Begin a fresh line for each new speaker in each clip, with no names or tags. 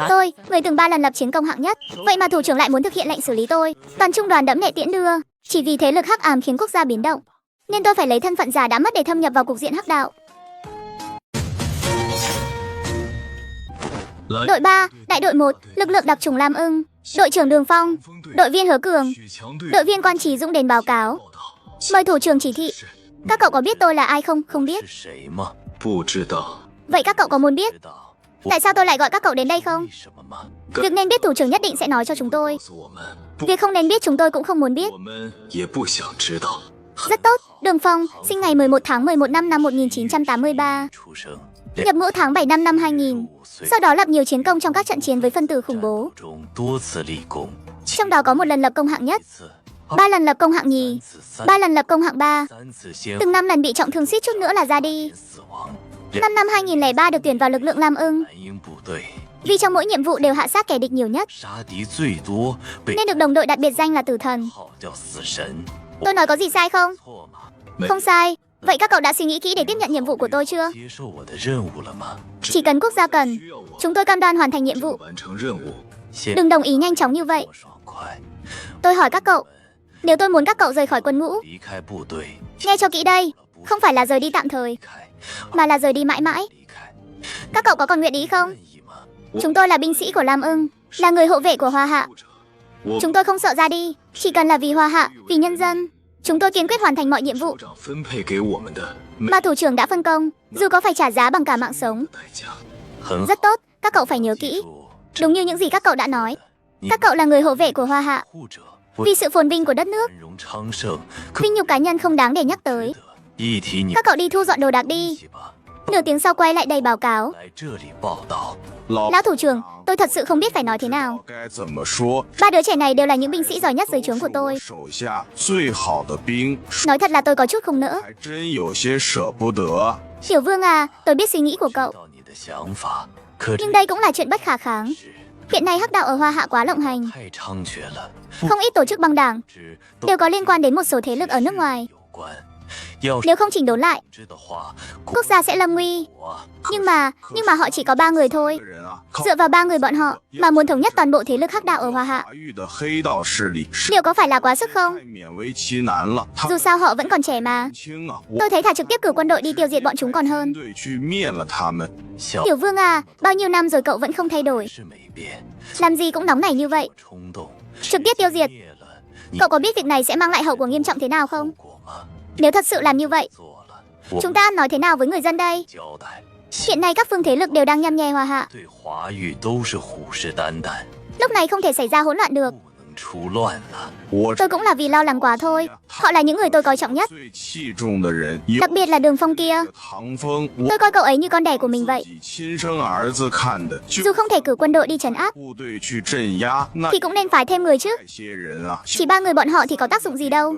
Tôi, người từng 3 lần lập chiến công hạng nhất, vậy mà thủ trưởng lại muốn thực hiện lệnh xử lý tôi. Toàn trung đoàn đẫm lệ tiễn đưa, chỉ vì thế lực hắc ám khiến quốc gia biến động, nên tôi phải lấy thân phận giả đã mất để thâm nhập vào cục diện hắc đạo. Đội 3, đại đội 1, lực lượng đặc chủng Lam Ưng, đội trưởng Đường Phong, đội viên Hứa Cường, đội viên Quan Trí Dũng đến báo cáo. Mời thủ trưởng chỉ thị. Các cậu có biết tôi là ai không? Không biết. Vậy các cậu có muốn biết tại sao tôi lại gọi các cậu đến đây không? Việc nên biết thủ trưởng nhất định sẽ nói cho chúng tôi. Việc không nên biết chúng tôi cũng không muốn biết. Rất tốt, Đường Phong, sinh ngày 11 tháng 11 năm 1983. Nhập ngũ tháng 7 năm 2000. Sau đó lập nhiều chiến công trong các trận chiến với phân tử khủng bố. Trong đó có 1 lần lập công hạng nhất, 3 lần lập công hạng nhì, 3 lần lập công hạng 3. Từng 5 lần bị trọng thương suýt chút nữa là ra đi. Năm 2003 được tuyển vào lực lượng Lam Ưng. Vì trong mỗi nhiệm vụ đều hạ sát kẻ địch nhiều nhất, nên được đồng đội đặt biệt danh là Tử Thần. Tôi nói có gì sai không? Không sai. Vậy các cậu đã suy nghĩ kỹ để tiếp nhận nhiệm vụ của tôi chưa? Chỉ cần quốc gia cần, chúng tôi cam đoan hoàn thành nhiệm vụ. Đừng đồng ý nhanh chóng như vậy. Tôi hỏi các cậu, nếu tôi muốn các cậu rời khỏi quân ngũ, nghe cho kỹ đây, không phải là rời đi tạm thời, mà là rời đi mãi mãi. Các cậu có còn nguyện ý không? Chúng tôi là binh sĩ của Lam Ưng, là người hộ vệ của Hoa Hạ. Chúng tôi không sợ ra đi, chỉ cần là vì Hoa Hạ, vì nhân dân. Chúng tôi kiên quyết hoàn thành mọi nhiệm vụ mà thủ trưởng đã phân công, dù có phải trả giá bằng cả mạng sống. Rất tốt, các cậu phải nhớ kỹ. Đúng như những gì các cậu đã nói, các cậu là người hộ vệ của Hoa Hạ, vì sự phồn vinh của đất nước. Vinh nhục cá nhân không đáng để nhắc tới. Các cậu đi thu dọn đồ đạc đi. Nửa tiếng sau quay lại đây báo cáo. Lão thủ trưởng, tôi thật sự không biết phải nói thế nào. 3 đứa trẻ này đều là những binh sĩ giỏi nhất dưới trướng của tôi. Nói thật là tôi có chút không nỡ. Tiểu Vương à, tôi biết suy nghĩ của cậu, nhưng đây cũng là chuyện bất khả kháng. Hiện nay hắc đạo ở Hoa Hạ quá lộng hành. Không ít tổ chức băng đảng đều có liên quan đến một số thế lực ở nước ngoài. Nếu không chỉnh đốn lại, quốc gia sẽ lâm nguy. Nhưng mà họ chỉ có 3 người thôi. Dựa vào 3 người bọn họ mà muốn thống nhất toàn bộ thế lực hắc đạo ở Hoa Hạ, liệu có phải là quá sức không? Dù sao họ vẫn còn trẻ mà. Tôi thấy thà trực tiếp cử quân đội đi tiêu diệt bọn chúng còn hơn. Tiểu Vương à, bao nhiêu năm rồi cậu vẫn không thay đổi, làm gì cũng nóng nảy như vậy. Trực tiếp tiêu diệt, cậu có biết việc này sẽ mang lại hậu quả nghiêm trọng thế nào không? Nếu thật sự làm như vậy, chúng ta nói thế nào với người dân đây? Hiện nay các phương thế lực đều đang nhăm nhe Hoa Hạ. Lúc này không thể xảy ra hỗn loạn được. Tôi cũng là vì lo lắng quá thôi. Họ là những người tôi coi trọng nhất, đặc biệt là Đường Phong kia. Tôi coi cậu ấy như con đẻ của mình vậy. Dù không thể cử quân đội đi trấn áp, thì cũng nên phái thêm người chứ. Chỉ 3 người bọn họ thì có tác dụng gì đâu.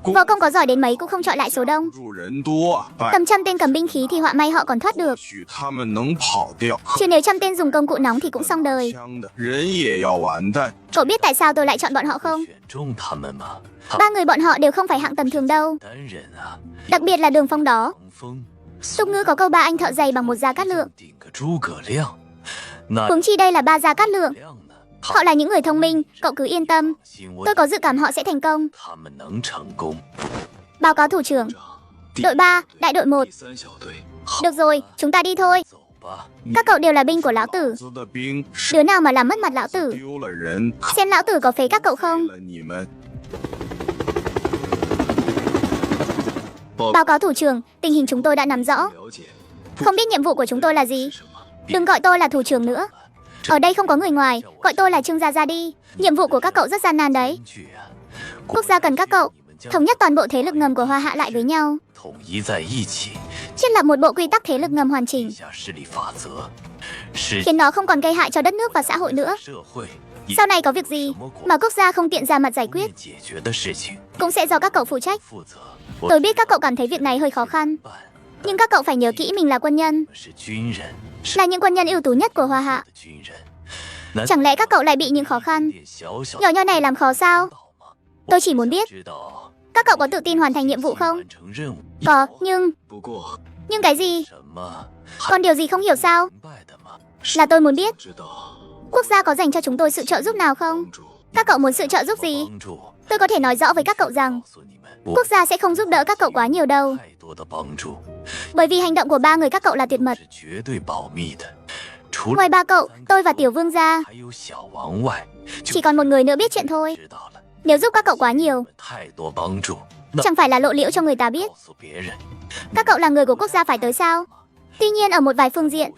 Võ công có giỏi đến mấy cũng không chọi lại số đông. Tầm 100 tên cầm binh khí thì họa may họ còn thoát được, chứ nếu 100 tên dùng công cụ nóng thì cũng xong đời. Cậu biết tại sao tôi lại chọn bọn họ không? 3 người bọn họ đều không phải hạng tầm thường đâu. Đặc biệt là Đường Phong đó. Tục ngữ có câu 3 anh thợ giày bằng 1 Gia Cát Lượng. Huống chi đây là 3 Gia Cát Lượng. Họ là những người thông minh, cậu cứ yên tâm. Tôi có dự cảm họ sẽ thành công. Báo cáo thủ trưởng. Đội 3, đại đội 1. Được rồi, chúng ta đi thôi. Các cậu đều là binh của lão tử. Đứa nào mà làm mất mặt lão tử, xem lão tử có phế các cậu không. Báo cáo thủ trưởng, tình hình chúng tôi đã nắm rõ. Không biết nhiệm vụ của chúng tôi là gì? Đừng gọi tôi là thủ trưởng nữa. Ở đây không có người ngoài, gọi tôi là Trương Gia Gia đi. Nhiệm vụ của các cậu rất gian nan đấy. Quốc gia cần các cậu thống nhất toàn bộ thế lực ngầm của Hoa Hạ lại với nhau, thiết lập một bộ quy tắc thế lực ngầm hoàn chỉnh, khiến nó không còn gây hại cho đất nước và xã hội nữa. Sau này có việc gì mà quốc gia không tiện ra mặt giải quyết, cũng sẽ do các cậu phụ trách. Tôi biết các cậu cảm thấy việc này hơi khó khăn, nhưng các cậu phải nhớ kỹ mình là quân nhân, là những quân nhân ưu tú nhất của Hoa Hạ. Chẳng lẽ các cậu lại bị những khó khăn nhỏ nhỏ này làm khó sao? Tôi chỉ muốn biết, các cậu có tự tin hoàn thành nhiệm vụ không? Có, nhưng cái gì? Còn điều gì không hiểu sao? Là tôi muốn biết, quốc gia có dành cho chúng tôi sự trợ giúp nào không? Các cậu muốn sự trợ giúp gì? Tôi có thể nói rõ với các cậu rằng quốc gia sẽ không giúp đỡ các cậu quá nhiều đâu. Bởi vì hành động của ba người các cậu là tuyệt mật. Ngoài ba cậu, tôi và Tiểu Vương ra, chỉ còn một người nữa biết chuyện thôi. Nếu giúp các cậu quá nhiều, chẳng phải là lộ liễu cho người ta biết. Các cậu là người của quốc gia phải tới sao? Tuy nhiên ở một vài phương diện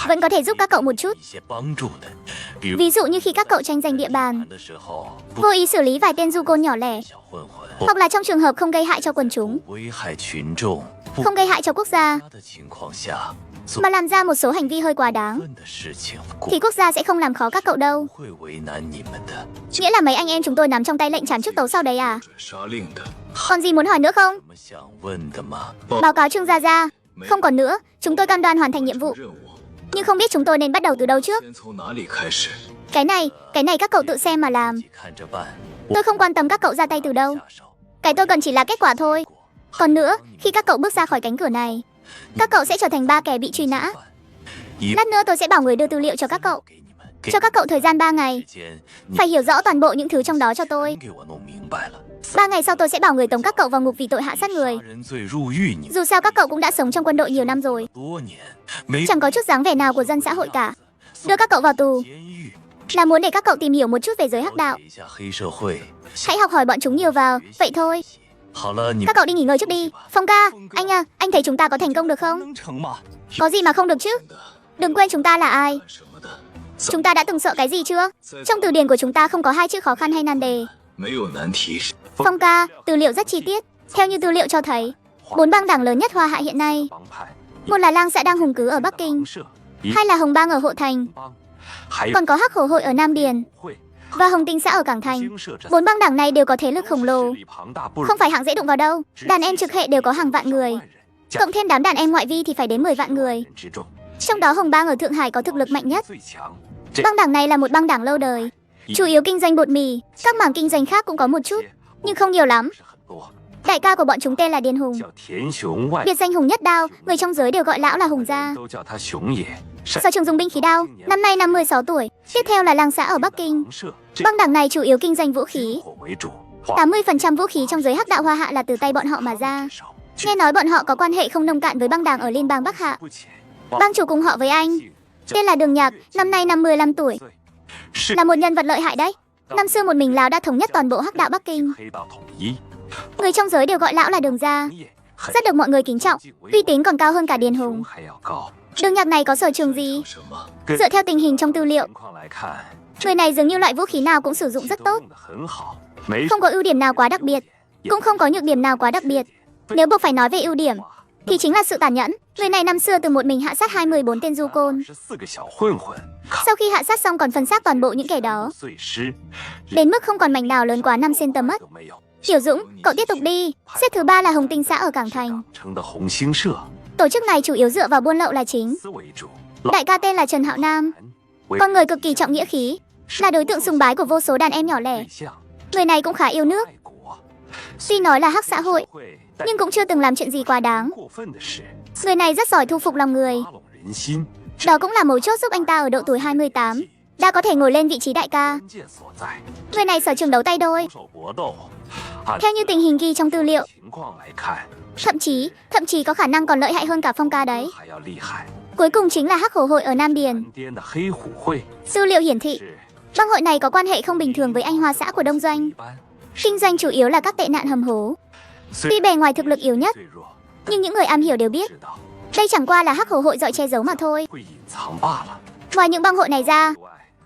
vẫn có thể giúp các cậu một chút. Ví dụ như khi các cậu tranh giành địa bàn, vô ý xử lý vài tên du côn nhỏ lẻ, hoặc là trong trường hợp không gây hại cho quần chúng, không gây hại cho quốc gia, mà làm ra một số hành vi hơi quá đáng, thì quốc gia sẽ không làm khó các cậu đâu. Nghĩa là mấy anh em chúng tôi nắm trong tay lệnh trảm trước tấu sau đấy à? Còn gì muốn hỏi nữa không? Báo cáo Trương Gia Gia. Không còn nữa, chúng tôi cam đoan hoàn thành nhiệm vụ. Nhưng không biết chúng tôi nên bắt đầu từ đâu trước. Cái này các cậu tự xem mà làm. Tôi không quan tâm các cậu ra tay từ đâu. Cái tôi cần chỉ là kết quả thôi. Còn nữa, khi các cậu bước ra khỏi cánh cửa này, các cậu sẽ trở thành ba kẻ bị truy nã. Lát nữa tôi sẽ bảo người đưa tư liệu cho các cậu. Cho các cậu thời gian 3 ngày. Phải hiểu rõ toàn bộ những thứ trong đó cho tôi. 3 ngày sau tôi sẽ bảo người tống các cậu vào ngục vì tội hạ sát người. Dù sao các cậu cũng đã sống trong quân đội nhiều năm rồi, chẳng có chút dáng vẻ nào của dân xã hội cả. Đưa các cậu vào tù là muốn để các cậu tìm hiểu một chút về giới hắc đạo. Hãy học hỏi bọn chúng nhiều vào, vậy thôi. Các cậu đi nghỉ ngơi trước đi. Phong ca, anh à, anh thấy chúng ta có thành công được không? Có gì mà không được chứ? Đừng quên chúng ta là ai. Chúng ta đã từng sợ cái gì chưa? Trong từ điển của chúng ta không có hai chữ khó khăn hay nan đề. Phong ca, tư liệu rất chi tiết. Theo như tư liệu cho thấy, 4 bang đảng lớn nhất Hoa Hạ hiện nay, một là Lang xã đang hùng cứ ở Bắc Kinh, hai là Hồng Bang ở Hộ Thành, còn có Hắc Hổ Hội ở Nam Điền và Hồng Tinh xã ở Cảng Thành. 4 bang đảng này đều có thế lực khổng lồ, không phải hạng dễ đụng vào đâu. Đàn em trực hệ đều có hàng vạn người, cộng thêm đám đàn em ngoại vi thì phải đến 10 vạn người. Trong đó Hồng Bang ở Thượng Hải có thực lực mạnh nhất. Bang đảng này là một bang đảng lâu đời, chủ yếu kinh doanh bột mì, các mảng kinh doanh khác cũng có một chút, nhưng không nhiều lắm. Đại ca của bọn chúng tên là Điền Hùng, biệt danh Hùng Nhất Đao, người trong giới đều gọi lão là Hùng gia. Sở trường dùng binh khí đao, năm nay 56 tuổi. Tiếp theo là Lang xã ở Bắc Kinh. Bang đảng này chủ yếu kinh doanh vũ khí. 80% vũ khí trong giới hắc đạo Hoa Hạ là từ tay bọn họ mà ra. Nghe nói bọn họ có quan hệ không nông cạn với bang đảng ở liên bang Bắc Hạ. Bang chủ cùng họ với anh, tên là Đường Nhạc, năm nay 55 tuổi. Là một nhân vật lợi hại đấy. Năm xưa một mình lão đã thống nhất toàn bộ hắc đạo Bắc Kinh. Người trong giới đều gọi lão là Đường gia, rất được mọi người kính trọng, uy tín còn cao hơn cả Điền Hùng. Đường Nhạc này có sở trường gì? Dựa theo tình hình trong tư liệu, người này dường như loại vũ khí nào cũng sử dụng rất tốt, không có ưu điểm nào quá đặc biệt, cũng không có nhược điểm nào quá đặc biệt. Nếu buộc phải nói về ưu điểm thì chính là sự tàn nhẫn. Người này năm xưa từ một mình hạ sát 24 tên du côn. Sau khi hạ sát xong còn phân xác toàn bộ những kẻ đó, đến mức không còn mảnh nào lớn quá 5 cm mất. Tiểu Dũng, cậu tiếp tục đi. Xếp thứ 3 là Hồng Tinh xã ở Cảng Thành. Tổ chức này chủ yếu dựa vào buôn lậu là chính. Đại ca tên là Trần Hạo Nam, con người cực kỳ trọng nghĩa khí, là đối tượng sùng bái của vô số đàn em nhỏ lẻ. Người này cũng khá yêu nước. Tuy nói là hắc xã hội, nhưng cũng chưa từng làm chuyện gì quá đáng. Người này rất giỏi thu phục lòng người. Đó cũng là mấu chốt giúp anh ta ở độ tuổi 28 đã có thể ngồi lên vị trí đại ca. Người này sở trường đấu tay đôi. Theo như tình hình ghi trong tư liệu, thậm chí có khả năng còn lợi hại hơn cả Phong ca đấy. Cuối cùng chính là Hắc Hổ Hội ở Nam Điền. Tư liệu hiển thị, bang hội này có quan hệ không bình thường với Anh Hoa xã của Đông Doanh. Kinh doanh chủ yếu là các tệ nạn hầm hố. Tuy bề ngoài thực lực yếu nhất, nhưng những người am hiểu đều biết đây chẳng qua là Hắc Hổ Hội dọi che giấu mà thôi. Ngoài những bang hội này ra,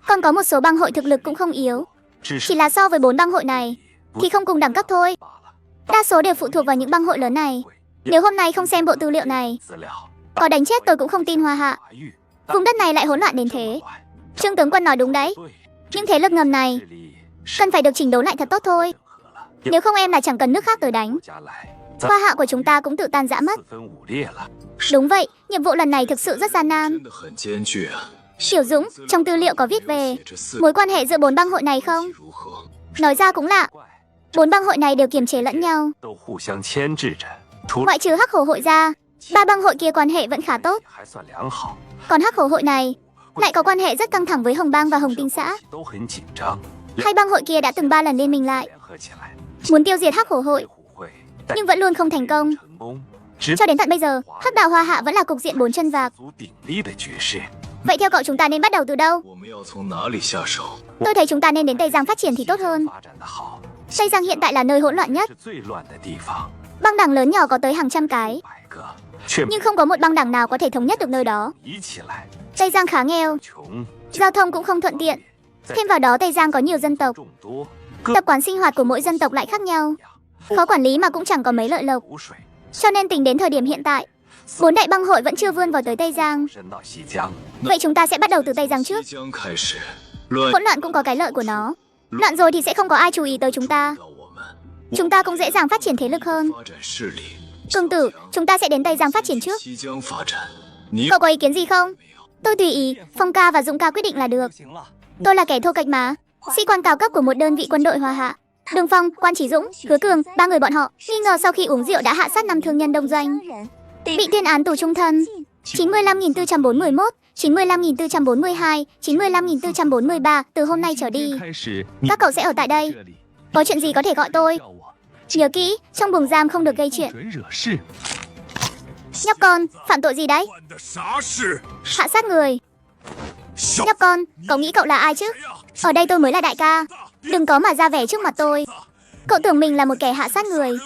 còn có một số bang hội thực lực cũng không yếu, chỉ là so với 4 bang hội này thì không cùng đẳng cấp thôi. Đa số đều phụ thuộc vào những bang hội lớn này. Nếu hôm nay không xem bộ tư liệu này, có đánh chết tôi cũng không tin Hoa Hạ vùng đất này lại hỗn loạn đến thế. Trương tướng quân nói đúng đấy. Những thế lực ngầm này cần phải được chỉnh đốn lại thật tốt thôi. Nếu không em là chẳng cần nước khác tới đánh, Hoa Hạ của chúng ta cũng tự tan rã mất. Đúng vậy, nhiệm vụ lần này thực sự rất gian nan. Tiểu Dũng, trong tư liệu có viết về mối quan hệ giữa 4 bang hội này không? Nói ra cũng lạ, 4 bang hội này đều kiềm chế lẫn nhau. Ngoại trừ Hắc Hổ Hội ra, 3 bang hội kia quan hệ vẫn khá tốt. Còn Hắc Hổ hội này lại có quan hệ rất căng thẳng với Hồng Bang và Hồng Tinh xã. Hai bang hội kia đã từng 3 lần liên minh lại, muốn tiêu diệt Hắc Hổ hội, nhưng vẫn luôn không thành công. Cho đến tận bây giờ, Hắc Đạo Hoa Hạ vẫn là cục diện 4 chân vạc. Vậy theo cậu chúng ta nên bắt đầu từ đâu? Tôi thấy chúng ta nên đến Tây Giang phát triển thì tốt hơn. Tây Giang hiện tại là nơi hỗn loạn nhất. Băng đảng lớn nhỏ có tới hàng trăm cái, nhưng không có một băng đảng nào có thể thống nhất được nơi đó. Tây Giang khá nghèo, giao thông cũng không thuận tiện. Thêm vào đó Tây Giang có nhiều dân tộc, tập quán sinh hoạt của mỗi dân tộc lại khác nhau, khó quản lý mà cũng chẳng có mấy lợi lộc. Cho nên tính đến thời điểm hiện tại, 4 đại băng hội vẫn chưa vươn vào tới Tây Giang. Vậy chúng ta sẽ bắt đầu từ Tây Giang trước. Hỗn loạn cũng có cái lợi của nó. Loạn rồi thì sẽ không có ai chú ý tới chúng ta. Chúng ta cũng dễ dàng phát triển thế lực hơn. Công tử, chúng ta sẽ đến Tây Giang phát triển trước. Cậu có ý kiến gì không? Tôi tùy ý, Phong ca và Dũng ca quyết định là được. Tôi là kẻ thô kệch mà, sĩ quan cao cấp của một đơn vị quân đội Hoa Hạ. Đường Phong, Quan Chỉ Dũng, Hứa Cường, 3 người bọn họ nghi ngờ sau khi uống rượu đã hạ sát 5 thương nhân đông doanh, bị tuyên án tù trung thân. 95.441, 95.442, 95.443 từ hôm nay trở đi. Các cậu sẽ ở tại đây. Có chuyện gì có thể gọi tôi. Nhớ kỹ, trong buồng giam không được gây chuyện. Nhóc con, phạm tội gì đấy? Hạ sát người. Nhóc con, cậu nghĩ cậu là ai chứ? Ở đây tôi mới là đại ca. Đừng có mà ra vẻ trước mặt tôi. Cậu tưởng mình là một kẻ hạ sát người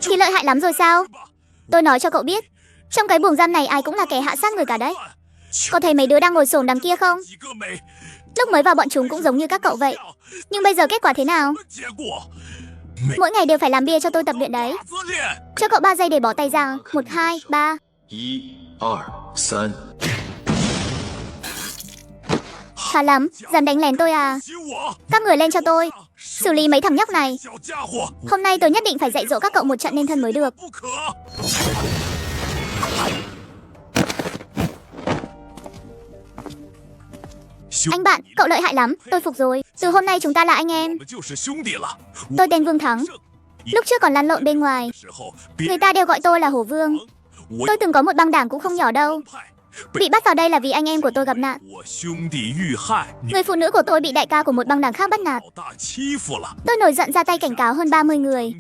thì lợi hại lắm rồi sao? Tôi nói cho cậu biết, trong cái buồng giam này ai cũng là kẻ hạ sát người cả đấy. Có thấy mấy đứa đang ngồi xổm đằng kia không? Lúc mới vào bọn chúng cũng giống như các cậu vậy. Nhưng bây giờ kết quả thế nào? Mỗi ngày đều phải làm bia cho tôi tập luyện đấy. Cho cậu 3 giây để bỏ tay ra. 1, 2, 3.
1, 2, 3.
Khá lắm, dám đánh lén tôi à? Các người lên cho tôi, xử lý mấy thằng nhóc này. Hôm nay tôi nhất định phải dạy dỗ các cậu một trận nên thân mới được. Anh bạn, cậu lợi hại lắm, tôi phục rồi. Từ hôm nay chúng ta là anh em. Tôi tên Vương Thắng. Lúc trước còn lăn lộn bên ngoài, người ta đều gọi tôi là Hổ Vương. Tôi từng có một băng đảng cũng không nhỏ đâu. Bị bắt vào đây là vì anh em của tôi gặp nạn. Người phụ nữ của tôi bị đại ca của một băng đảng khác bắt nạt. Tôi nổi giận ra tay cảnh cáo hơn 30 người.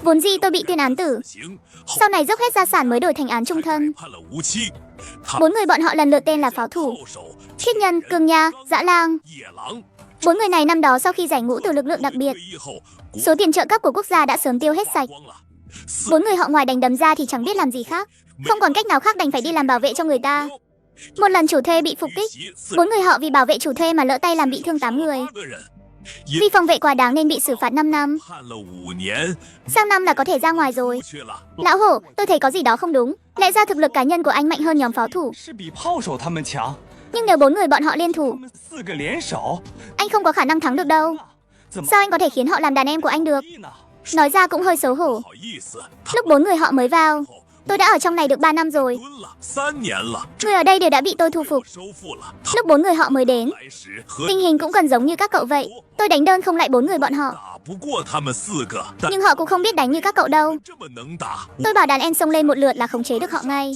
Vốn dĩ tôi bị tuyên án tử, sau này dốc hết gia sản mới đổi thành án trung thân. 4 người bọn họ lần lượt tên là Pháo Thủ, Khiết Nhân, Cường Nha, Dã Lang. 4 người này năm đó sau khi giải ngũ từ lực lượng đặc biệt, số tiền trợ cấp của quốc gia đã sớm tiêu hết sạch. 4 người họ ngoài đánh đấm ra thì chẳng biết làm gì khác, không còn cách nào khác đành phải đi làm bảo vệ cho người ta. Một lần chủ thuê bị phục kích, 4 người họ vì bảo vệ chủ thuê mà lỡ tay làm bị thương 8 người. Vì phòng vệ quá đáng nên bị xử phạt 5 năm. Sang năm là có thể ra ngoài rồi. Lão Hổ, tôi thấy có gì đó không đúng. Lẽ ra thực lực cá nhân của anh mạnh hơn nhóm pháo thủ. Nhưng nếu 4 người bọn họ liên thủ, anh không có khả năng thắng được đâu. Sao anh có thể khiến họ làm đàn em của anh được? Nói ra cũng hơi xấu hổ. Lúc 4 người họ mới vào, tôi đã ở trong này được 3 năm rồi. Người ở đây đều đã bị tôi thu phục. Lúc 4 người họ mới đến, tình hình cũng gần giống như các cậu vậy. Tôi đánh đơn không lại 4 người bọn họ. Nhưng họ cũng không biết đánh như các cậu đâu. Tôi bảo đàn em xông lên một lượt là khống chế được họ ngay.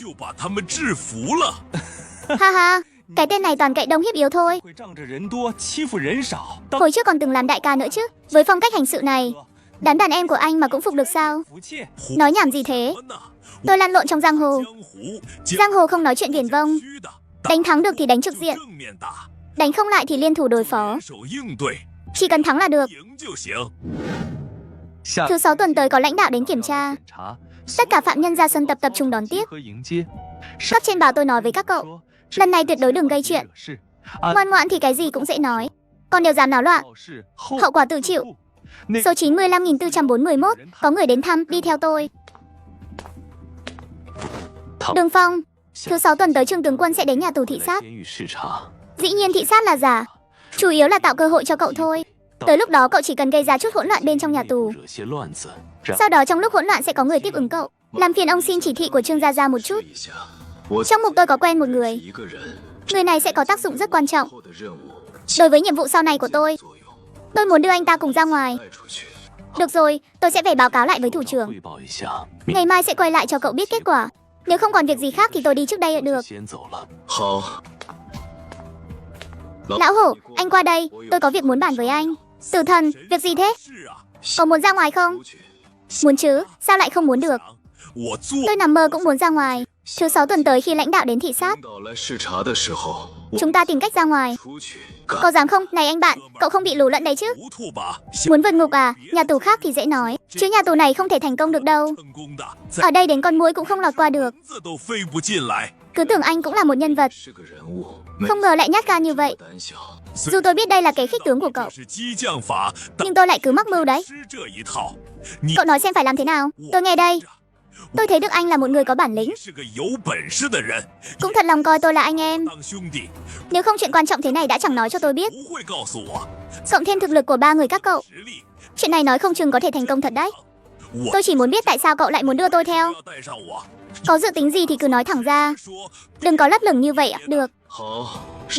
Ha ha, cái tên này toàn cậy đông hiếp yếu thôi. Hồi trước còn từng làm đại ca nữa chứ. Với phong cách hành sự này, đám đàn em của anh mà cũng phục được sao? Nói nhảm gì thế? Tôi lăn lộn trong giang hồ. Giang hồ không nói chuyện viển vông. Đánh thắng được thì đánh trực diện, đánh không lại thì liên thủ đối phó. Chỉ cần thắng là được. Thứ 6 tuần tới có lãnh đạo đến kiểm tra. Tất cả phạm nhân ra sân tập trung đón tiếp. Cấp trên bảo tôi nói với các cậu, lần này tuyệt đối đừng gây chuyện. Ngoan ngoãn thì cái gì cũng dễ nói, còn nếu dám náo loạn, hậu quả tự chịu. Số 95.441, có người đến thăm, đi theo tôi. Đường Phong, thứ 6 tuần tới Trương tướng quân sẽ đến nhà tù thị sát. Dĩ nhiên thị sát là giả, chủ yếu là tạo cơ hội cho cậu thôi. Tới lúc đó cậu chỉ cần gây ra chút hỗn loạn bên trong nhà tù. Sau đó trong lúc hỗn loạn sẽ có người tiếp ứng cậu. Làm phiền ông xin chỉ thị của Trương Gia Gia một chút. Trong mục tôi có quen một người. Người này sẽ có tác dụng rất quan trọng đối với nhiệm vụ sau này của tôi. Tôi muốn đưa anh ta cùng ra ngoài. Được rồi, tôi sẽ về báo cáo lại với thủ trưởng. Ngày mai sẽ quay lại cho cậu biết kết quả. Nếu không còn việc gì khác thì tôi đi trước đây được.
先走了。好。
Lão hổ, anh qua đây, tôi có việc muốn bàn với anh. Tử thần, việc gì thế? Có muốn ra ngoài không? Muốn chứ, sao lại không muốn được? Tôi nằm mơ cũng muốn ra ngoài. Thứ 6 tuần tới khi lãnh đạo đến thị sát,
到来视察的时候，
chúng ta tìm cách ra ngoài.
出去。
Có dám không? Này anh bạn, cậu không bị lù lẫn đấy chứ?
糊涂吧，
Muốn vượt ngục à? Nhà tù khác thì dễ nói, chứ nhà tù này không thể thành công được đâu.
成功的，在
Ở đây đến con muỗi cũng không lọt qua được.
字都飞不进来。
Cứ tưởng anh cũng là một nhân vật,
是个人物，
không ngờ lại nhát gan như vậy.
胆小。
Dù tôi biết đây là cái khích tướng của cậu,
是激将法，但
nhưng tôi lại cứ mắc mưu đấy.
是这一套。你
Cậu nói xem phải làm thế nào? Tôi nghe đây. Tôi thấy Đức Anh là một người có bản lĩnh,
是个有本事的人，
cũng thật lòng coi tôi là anh em.
当兄弟
Nếu không chuyện quan trọng thế này đã chẳng nói cho tôi biết.
不会告诉我
Cộng thêm thực lực của 3 người các cậu,
实力。
chuyện này nói không chừng có thể thành công thật đấy.
我
Tôi chỉ muốn biết tại sao cậu lại muốn đưa tôi
不
theo.
要带上我，
Có dự tính gì thì cứ nói thẳng ra,
说
đừng có lấp lửng như vậy. Được,
好，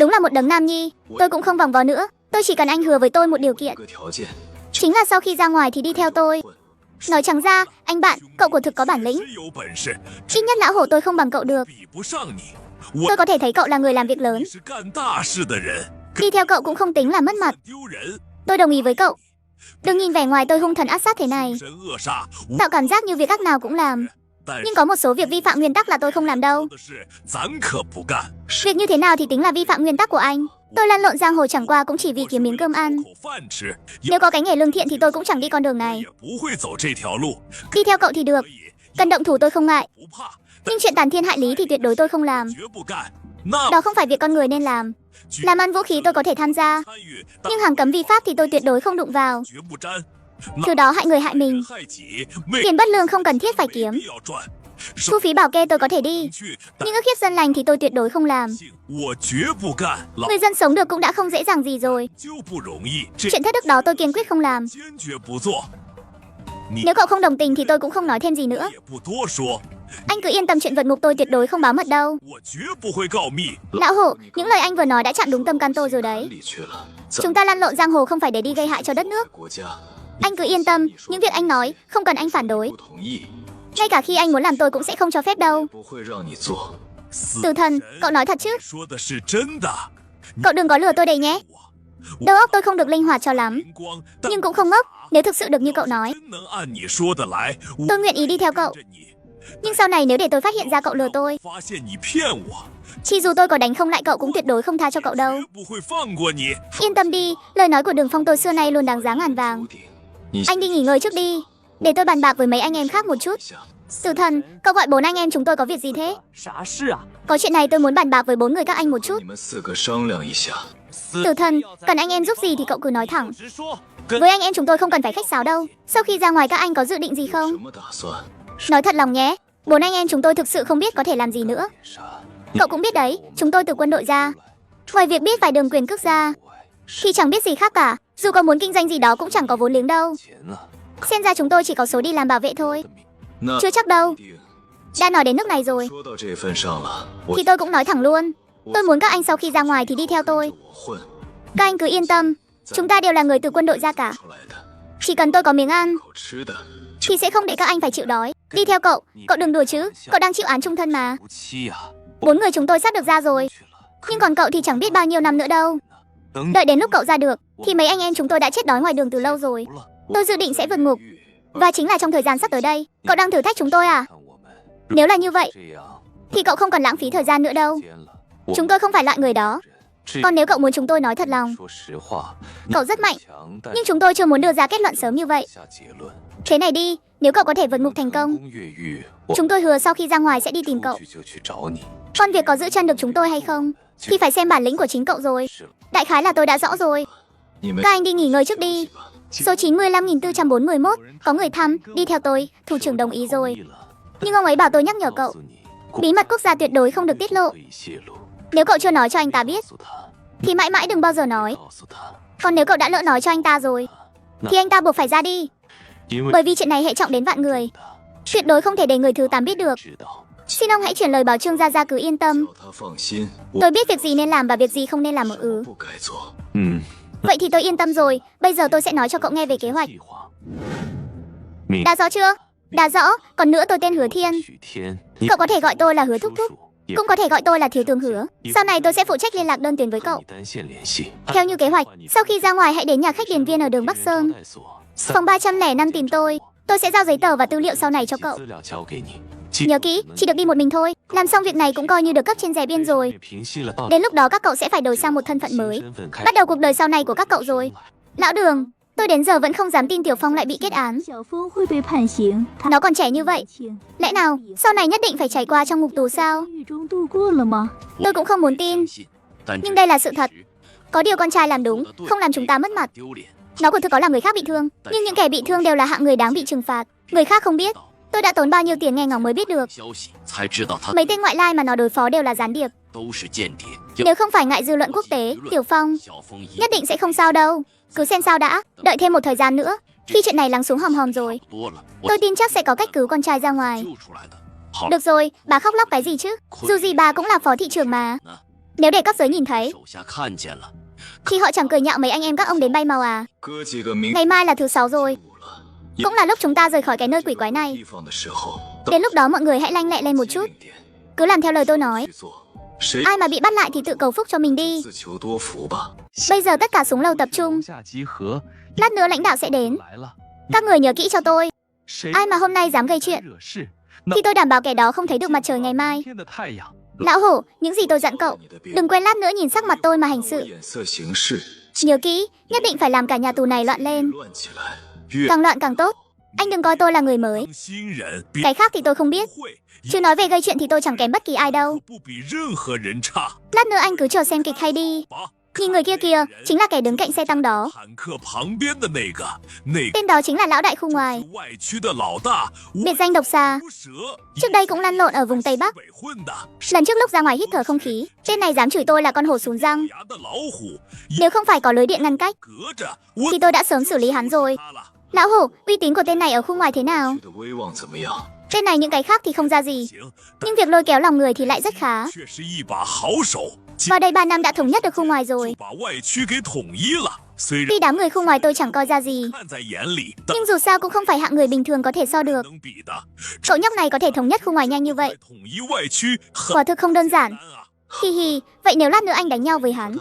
đúng là một đấng nam nhi. Tôi cũng không vòng vo nữa. Tôi chỉ cần anh hứa với tôi một điều kiện,
个条件。
chính là sau khi ra ngoài thì đi theo tôi. Nói chẳng ra, anh bạn, cậu của thực có bản lĩnh.
真有本事，
Ít nhất lão hổ tôi không bằng cậu được.
比不上你。
Tôi có thể thấy cậu là người làm việc lớn.
你是干大事的人，
Đi theo cậu cũng không tính là mất mặt.
丢人，
Tôi đồng ý với cậu. Đừng nhìn vẻ ngoài tôi hung thần ác sát thế này,
神恶煞，无
tạo cảm giác như việc ác nào cũng làm.
但是
Nhưng có một số việc vi phạm nguyên tắc là tôi không làm đâu.
的事咱可不干，
Việc như thế nào thì tính là vi phạm nguyên tắc của anh. Tôi lăn lộn giang hồ chẳng qua cũng chỉ vì kiếm miếng cơm ăn.
口饭吃，
Nếu có cái nghề lương thiện thì tôi cũng chẳng đi con đường này.
也不会走这条路。
Đi theo cậu thì được,
所以
cần động thủ tôi không ngại.
不怕，
Nhưng chuyện tàn thiên hại lý thì tuyệt đối tôi không làm.
绝不干。那
Đó không phải việc con người nên làm. Làm ăn vũ khí tôi có thể tham gia,
参与，但
nhưng hàng cấm vi pháp thì tôi tuyệt đối không đụng vào.
绝不沾。
Thứ đó hại người hại mình.
害己，没
Tiền bất lương không cần thiết phải kiếm.
必要赚。
Thu phí bảo kê tôi có thể đi,
去，但
nhưng ức hiếp dân lành thì tôi tuyệt đối không làm.
我绝不干。老
Người dân sống được cũng đã không dễ dàng gì rồi.
就不容易，这
Chuyện thất đức đó tôi kiên quyết không làm.
坚决不做。你
Nếu cậu không đồng tình thì tôi cũng không nói thêm gì nữa.
也不多说，
Anh cứ yên tâm, chuyện vượt ngục tôi tuyệt đối không báo mật đâu.
我绝不会告密。
Lão hổ, những lời anh vừa nói đã chạm đúng tâm can tôi rồi đấy.
里去了，
Chúng ta lăn lộn giang hồ không phải để đi gây hại cho đất nước.
国家
Anh cứ yên tâm, những việc anh nói không cần anh phản đối.
不同意，
Ngay cả khi anh muốn làm tôi cũng sẽ không cho phép đâu.
不会让你做。
死
Tử thần, cậu nói thật chứ?
说的是真的。
Cậu đừng có lừa tôi đấy nhé. Đầu óc tôi không được linh hoạt cho lắm,
灵光，但
nhưng cũng không ngốc. Nếu thực sự được như cậu nói,
真能按你说的来，我
tôi nguyện ý đi theo cậu.
跟着你。
Nhưng sau này nếu để tôi phát hiện ra cậu lừa tôi,
发现你骗我，
thì dù tôi có đánh không lại cậu cũng tuyệt đối không tha cho cậu đâu.
绝不会放过你。
Yên tâm đi, lời nói của Đường Phong tôi xưa nay luôn đáng giá ngàn vàng.
屋顶，你
Anh đi nghỉ ngơi trước đi, để tôi bàn bạc với mấy anh em khác một chút.
想
Tử thần, cậu gọi 4 anh em chúng tôi có việc gì thế?
啥事啊？
Có chuyện này tôi muốn bàn bạc với 4 người các anh một chút.
你们4个商量一下。
Tử thần, cần anh em giúp gì thì cậu cứ nói thẳng.
直说。
Với anh em chúng tôi không cần phải khách sáo đâu. Sau khi ra ngoài các anh có dự định gì
什
không?
么打算？
Nói thật lòng nhé, 4 anh em chúng tôi thực sự không biết có thể làm gì nữa.
啥？
Cậu cũng biết đấy, chúng tôi từ quân đội ra. Ngoài việc biết vài đường quyền cước ra, thì chẳng biết gì khác cả. Dù có muốn kinh doanh gì đó cũng chẳng có vốn liếng đâu.
钱呢？
Xem ra chúng tôi chỉ có số đi làm bảo vệ thôi.
那
Chưa chắc đâu.
定
Đã nói đến nước này rồi,
说到这份上了，我
thì tôi cũng nói thẳng luôn. Tôi muốn các anh sau khi ra ngoài thì đi theo tôi.
我混
Các anh cứ yên tâm, chúng ta đều là người từ quân đội ra cả.
出来的，
Chỉ cần tôi có miếng ăn,
口吃的。
thì sẽ không để các anh phải chịu đói. Đi theo cậu đừng đùa chứ, cậu đang chịu án chung thân mà.
无期呀，
4 người chúng tôi sắp được ra rồi,
去了。
nhưng còn cậu thì chẳng biết bao nhiêu năm nữa đâu.
等
Đợi đến lúc cậu ra được, thì mấy anh em chúng tôi đã chết đói ngoài đường từ lâu rồi.
了，
Tôi dự định sẽ vượt ngục, và chính là trong thời gian sắp tới đây. Cậu đang thử thách chúng tôi à?
看我们
Nếu là như vậy,
这样
thì cậu không cần lãng phí thời gian nữa đâu.
间了。
Chúng tôi không phải loại người đó.
这
Còn nếu cậu muốn chúng tôi nói thật lòng,
说实话，
cậu rất mạnh,
强，但
nhưng chúng tôi chưa muốn đưa ra kết luận sớm như vậy.
下结论。
Thế này đi, nếu cậu có thể vượt ngục thành công,
功越狱，我
chúng tôi hứa sau khi ra ngoài sẽ đi tìm cậu.
出去就去找你。
Còn việc có giữ chân được chúng tôi hay không, thì phải xem bản lĩnh của chính cậu rồi.
是了，
Đại khái là tôi đã rõ rồi.
你们
Các anh đi nghỉ ngơi trước đi.
去吧。
Số 95.441, có người thăm, đi theo tôi, thủ trưởng đồng ý rồi.
同意了
Nhưng ông ấy bảo tôi nhắc nhở
告
cậu,
诉你，
bí mật quốc gia tuyệt đối không được tiết lộ.
可以泄露。
Nếu cậu chưa nói cho anh ta biết,
告诉他，
thì mãi mãi đừng bao giờ nói.
告诉他，
Còn nếu cậu đã lỡ nói cho anh ta rồi, thì anh ta buộc phải ra đi.
因为
Bởi vì chuyện này hệ trọng đến vạn người,
他
tuyệt đối không thể để người thứ 8 biết được.
知道，
Xin ông hãy chuyển lời bảo Trương Gia Gia cứ yên tâm.
叫他放心，我
Tôi biết việc gì nên làm và việc gì không nên làm.
不该做。
Vậy thì tôi yên tâm rồi. Bây giờ tôi sẽ nói cho cậu nghe về kế hoạch.
计划。明
Đã rõ chưa? Đã rõ. Còn nữa tôi tên Hứa Thiên.
许天
Cậu có thể gọi tôi là Hứa Thúc Thúc, cũng có thể gọi tôi là Thiếu tướng Hứa. Sau này tôi sẽ phụ trách liên lạc đơn tuyến với cậu. Theo như kế hoạch, sau khi ra ngoài hãy đến nhà khách Điền Viên ở đường Bắc Sơn, phòng 305 tìm tôi. Tôi sẽ giao giấy tờ và tư liệu sau này cho cậu. Nhớ kỹ, chỉ được đi một mình thôi. Làm xong việc này cũng coi như được cấp trên rẻ biên rồi. Đến lúc đó các cậu sẽ phải đổi sang một thân phận mới, bắt đầu cuộc đời sau này của các cậu rồi. Lão Đường, tôi đến giờ vẫn không dám tin Tiểu Phong lại bị kết án. Nó còn trẻ như vậy, lẽ nào sau này nhất định phải trải qua trong ngục tù sao? Tôi cũng không muốn tin, nhưng đây là sự thật. Có điều con trai làm đúng, không làm chúng ta mất mặt. Nó của thực có làm người khác bị thương, nhưng những kẻ bị thương đều là hạng người đáng bị trừng phạt. Người khác không biết, tôi đã tốn bao nhiêu tiền nghe ngóng mới biết được. Mấy tên ngoại lai mà nó đối phó đều là gián điệp. Nếu không phải ngại dư luận quốc tế, Tiểu Phong nhất định sẽ không sao đâu. Cứ xem sao đã, đợi thêm một thời gian nữa. Khi chuyện này lắng xuống hòm hòm rồi, tôi tin chắc sẽ có cách cứu con trai ra ngoài. Được rồi, bà khóc lóc cái gì chứ? Dù gì bà cũng là phó thị trưởng mà. Nếu để cấp dưới nhìn thấy thì họ chẳng cười nhạo mấy anh em các ông đến bay màu à? Ngày mai là thứ 6 rồi, cũng là lúc chúng ta rời khỏi cái nơi quỷ quái này. Đến lúc đó mọi người hãy lanh lẹ lên một chút, cứ làm theo lời tôi nói. Ai mà bị bắt lại thì tự cầu phúc cho mình đi. Bây giờ tất cả xuống lầu tập trung, lát nữa lãnh đạo sẽ đến. Các người nhớ kỹ cho tôi, ai mà hôm nay dám gây chuyện thì tôi đảm bảo kẻ đó không thấy được mặt trời ngày mai. Lão Hổ, những gì tôi dặn cậu, đừng quên lát nữa nhìn sắc mặt tôi mà hành sự. Nhớ kỹ, nhất định phải làm cả nhà tù này loạn lên, càng loạn càng tốt. Anh đừng coi tôi là người mới, cái khác thì tôi không biết, chứ nói về gây chuyện thì tôi chẳng kém bất kỳ ai đâu. Lát nữa anh cứ chờ xem kịch hay đi. Nhìn người kia kìa, chính là kẻ đứng cạnh xe tăng đó. Tên đó chính là lão đại khu ngoài, biệt danh Độc Xà. Trước đây cũng lăn lộn ở vùng Tây Bắc. Lần trước lúc ra ngoài hít thở không khí, tên này dám chửi tôi là con hổ sún răng. Nếu không phải có lưới điện ngăn cách thì tôi đã sớm xử lý hắn rồi. Lão Hổ, uy tín của tên này ở khu ngoài thế nào? Tên này những cái khác thì không ra gì, nhưng việc lôi kéo lòng người thì lại rất khá. Vào đây 3 năm đã thống nhất được khu ngoài rồi. Tuy đám người khu ngoài tôi chẳng coi ra gì, nhưng dù sao cũng không phải hạng người bình thường có thể so được. Cậu nhóc này có thể thống nhất khu ngoài nhanh như vậy, quả thực không đơn giản. Hi hi, vậy nếu lát nữa anh đánh nhau với hắn,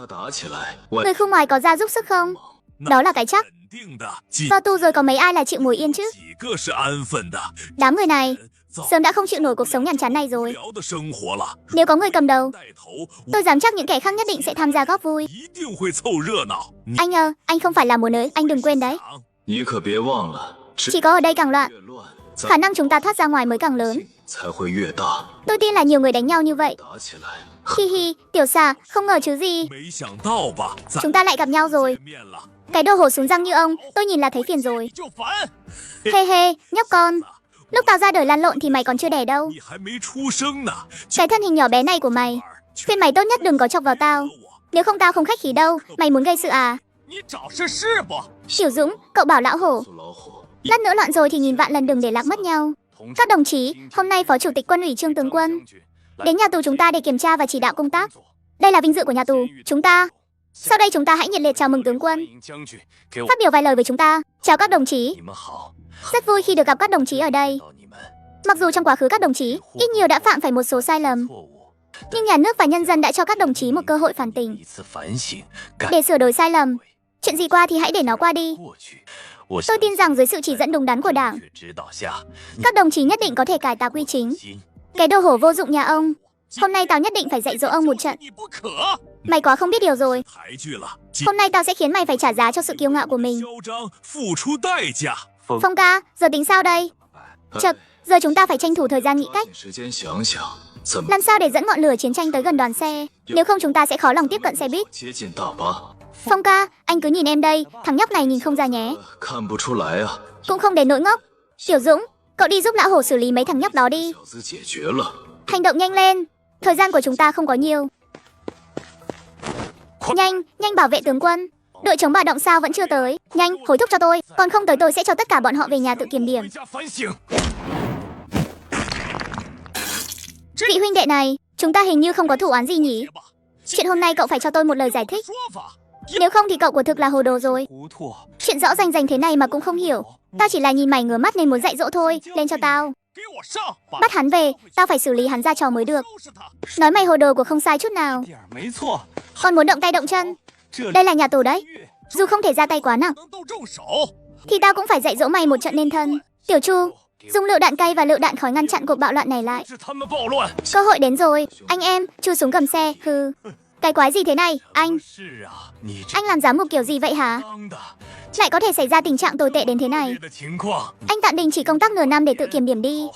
người khu ngoài có ra giúp sức không? Đó là cái chắc. Vào tù rồi có mấy ai là chịu ngồi yên chứ? Đám người này sớm đã không chịu nổi cuộc sống nhàm chán này rồi. Nếu có người cầm đầu, tôi dám chắc những kẻ khác nhất định sẽ tham gia góp vui. Anh anh không phải là muốn ới, anh đừng quên đấy. Chỉ có ở đây càng loạn, khả năng chúng ta thoát ra ngoài mới càng lớn. Tôi tin là nhiều người đánh nhau như vậy. Hi hi, Tiểu Xà, không ngờ chứ gì. Chúng ta lại gặp nhau rồi. Cái đồ hổ sún răng như ông, tôi nhìn là thấy phiền rồi. Hê hê, nhóc con, lúc tao ra đời lăn lộn thì mày còn chưa đẻ đâu. Cái thân hình nhỏ bé này của mày, khuyên mày tốt nhất đừng có chọc vào tao, nếu không tao không khách khí đâu. Mày muốn gây sự à? Tiểu Dũng, cậu bảo Lão Hổ, lát nữa loạn rồi thì nghìn vạn lần đừng để lạc mất nhau. Các đồng chí, hôm nay Phó Chủ tịch Quân ủy Trương Tướng Quân đến nhà tù chúng ta để kiểm tra và chỉ đạo công tác. Đây là vinh dự của nhà tù chúng ta. Sau đây chúng ta hãy nhiệt liệt chào mừng tướng quân phát biểu vài lời với chúng ta. Chào các đồng chí. Rất vui khi được gặp các đồng chí ở đây. Mặc dù trong quá khứ các đồng chí ít nhiều đã phạm phải một số sai lầm, nhưng nhà nước và nhân dân đã cho các đồng chí một cơ hội phản tỉnh để sửa đổi sai lầm. Chuyện gì qua thì hãy để nó qua đi. Tôi tin rằng dưới sự chỉ dẫn đúng đắn của Đảng, các đồng chí nhất định có thể cải tạo quy chính. Cái đồ hổ vô dụng nhà ông, hôm nay tao nhất định phải dạy dỗ ông một trận. Mày quá không biết điều rồi. Hôm nay tao sẽ khiến mày phải trả giá cho sự kiêu ngạo của mình. Phong ca, giờ tính sao đây? Chật, giờ chúng ta phải tranh thủ thời gian nghĩ cách làm sao để dẫn ngọn lửa chiến tranh tới gần đoàn xe. Nếu không chúng ta sẽ khó lòng tiếp cận xe buýt. Phong ca, anh cứ nhìn em đây, thằng nhóc này nhìn không ra nhé. Cũng không đến nỗi ngốc. Tiểu Dũng, cậu đi giúp Lão Hổ xử lý mấy thằng nhóc đó đi. Hành động nhanh lên, thời gian của chúng ta không có nhiều. Nhanh, nhanh bảo vệ tướng quân. Đội chống bạo động sao vẫn chưa tới? Nhanh, hối thúc cho tôi, còn không tới tôi sẽ cho tất cả bọn họ về nhà tự kiểm điểm. Vị huynh đệ này, chúng ta hình như không có thủ án gì nhỉ? Chuyện hôm nay cậu phải cho tôi một lời giải thích, nếu không thì cậu của thực là hồ đồ rồi. Chuyện rõ rành rành thế này mà cũng không hiểu. Tao chỉ là nhìn mày ngửa mắt nên muốn dạy dỗ thôi. Lên cho tao. Bắt hắn về, tao phải xử lý hắn ra trò mới được. Nói mày hồ đồ của không sai chút nào. Còn muốn động tay động chân. Đây là nhà tù đấy. Dù không thể ra tay quá nặng, thì tao cũng phải dạy dỗ mày một trận nên thân. Tiểu Chu, dùng lựu đạn cây và lựu đạn khói ngăn chặn cuộc bạo loạn này lại. Cơ hội đến rồi. Anh em, chui xuống gầm xe. Hừ. Cái quái gì thế này, anh? Anh làm giám mục kiểu gì vậy hả? Lại có thể xảy ra tình trạng tồi tệ đến thế này. Anh tạm đình chỉ công tác nửa năm để tự kiểm điểm đi.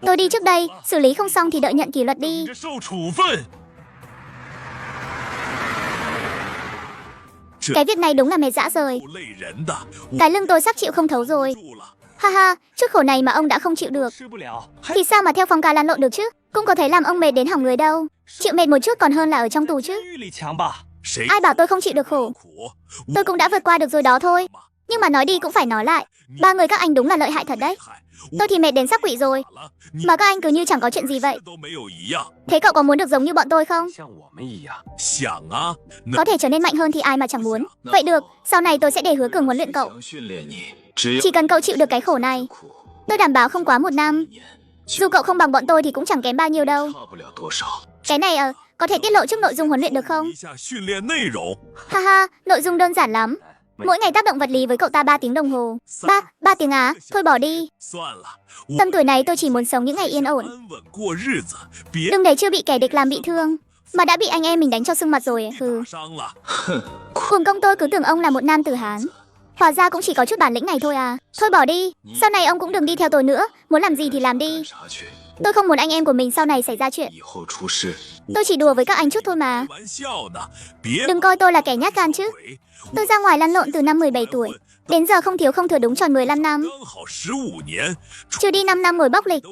Tôi đi trước đây, xử lý không xong thì đợi nhận kỷ luật đi. Cái việc này đúng là mệt dã rời. Cái lưng tôi sắp chịu không thấu rồi. Ha ha, chút khổ này mà ông đã không chịu được thì sao mà theo Phong ca lăn lộn được chứ? Cũng có thấy làm ông mệt đến hỏng người đâu. Chịu mệt một chút còn hơn là ở trong tù chứ. Ai bảo tôi không chịu được khổ? Tôi cũng đã vượt qua được rồi đó thôi. Nhưng mà nói đi cũng phải nói lại, ba người các anh đúng là lợi hại thật đấy. Tôi thì mệt đến sắp quỵ rồi, mà các anh cứ như chẳng có chuyện gì vậy. Thế cậu có muốn được giống như bọn tôi không? Có thể trở nên mạnh hơn thì ai mà chẳng muốn. Vậy được, sau này tôi sẽ để Hứa Cường huấn luyện cậu. Chỉ cần cậu chịu được cái khổ này, tôi đảm bảo không quá 1 năm. Dù cậu không bằng bọn tôi thì cũng chẳng kém bao nhiêu đâu. Cái này có thể tiết lộ trước nội dung huấn luyện được không? Ha ha, nội dung đơn giản lắm. Mỗi ngày tác động vật lý với cậu ta 3 tiếng đồng hồ. 3 tiếng á? Thôi bỏ đi. Tầm tuổi này tôi chỉ muốn sống những ngày yên ổn. Đừng để chưa bị kẻ địch làm bị thương mà đã bị anh em mình đánh cho sưng mặt rồi. Hừ. Cùng công tôi cứ tưởng ông là một nam tử Hán, hóa ra cũng chỉ có chút bản lĩnh này thôi à. Thôi bỏ đi, sau này ông cũng đừng đi theo tôi nữa. Muốn làm gì thì làm đi. Tôi không muốn anh em của mình sau này xảy ra chuyện. Tôi chỉ đùa với các anh chút thôi mà. Đừng coi tôi là kẻ nhát gan chứ. Tôi ra ngoài lăn lộn từ năm 17 tuổi, đến giờ không thiếu không thừa đúng tròn 15 năm. Chưa đi 5 năm ngồi bóc lịch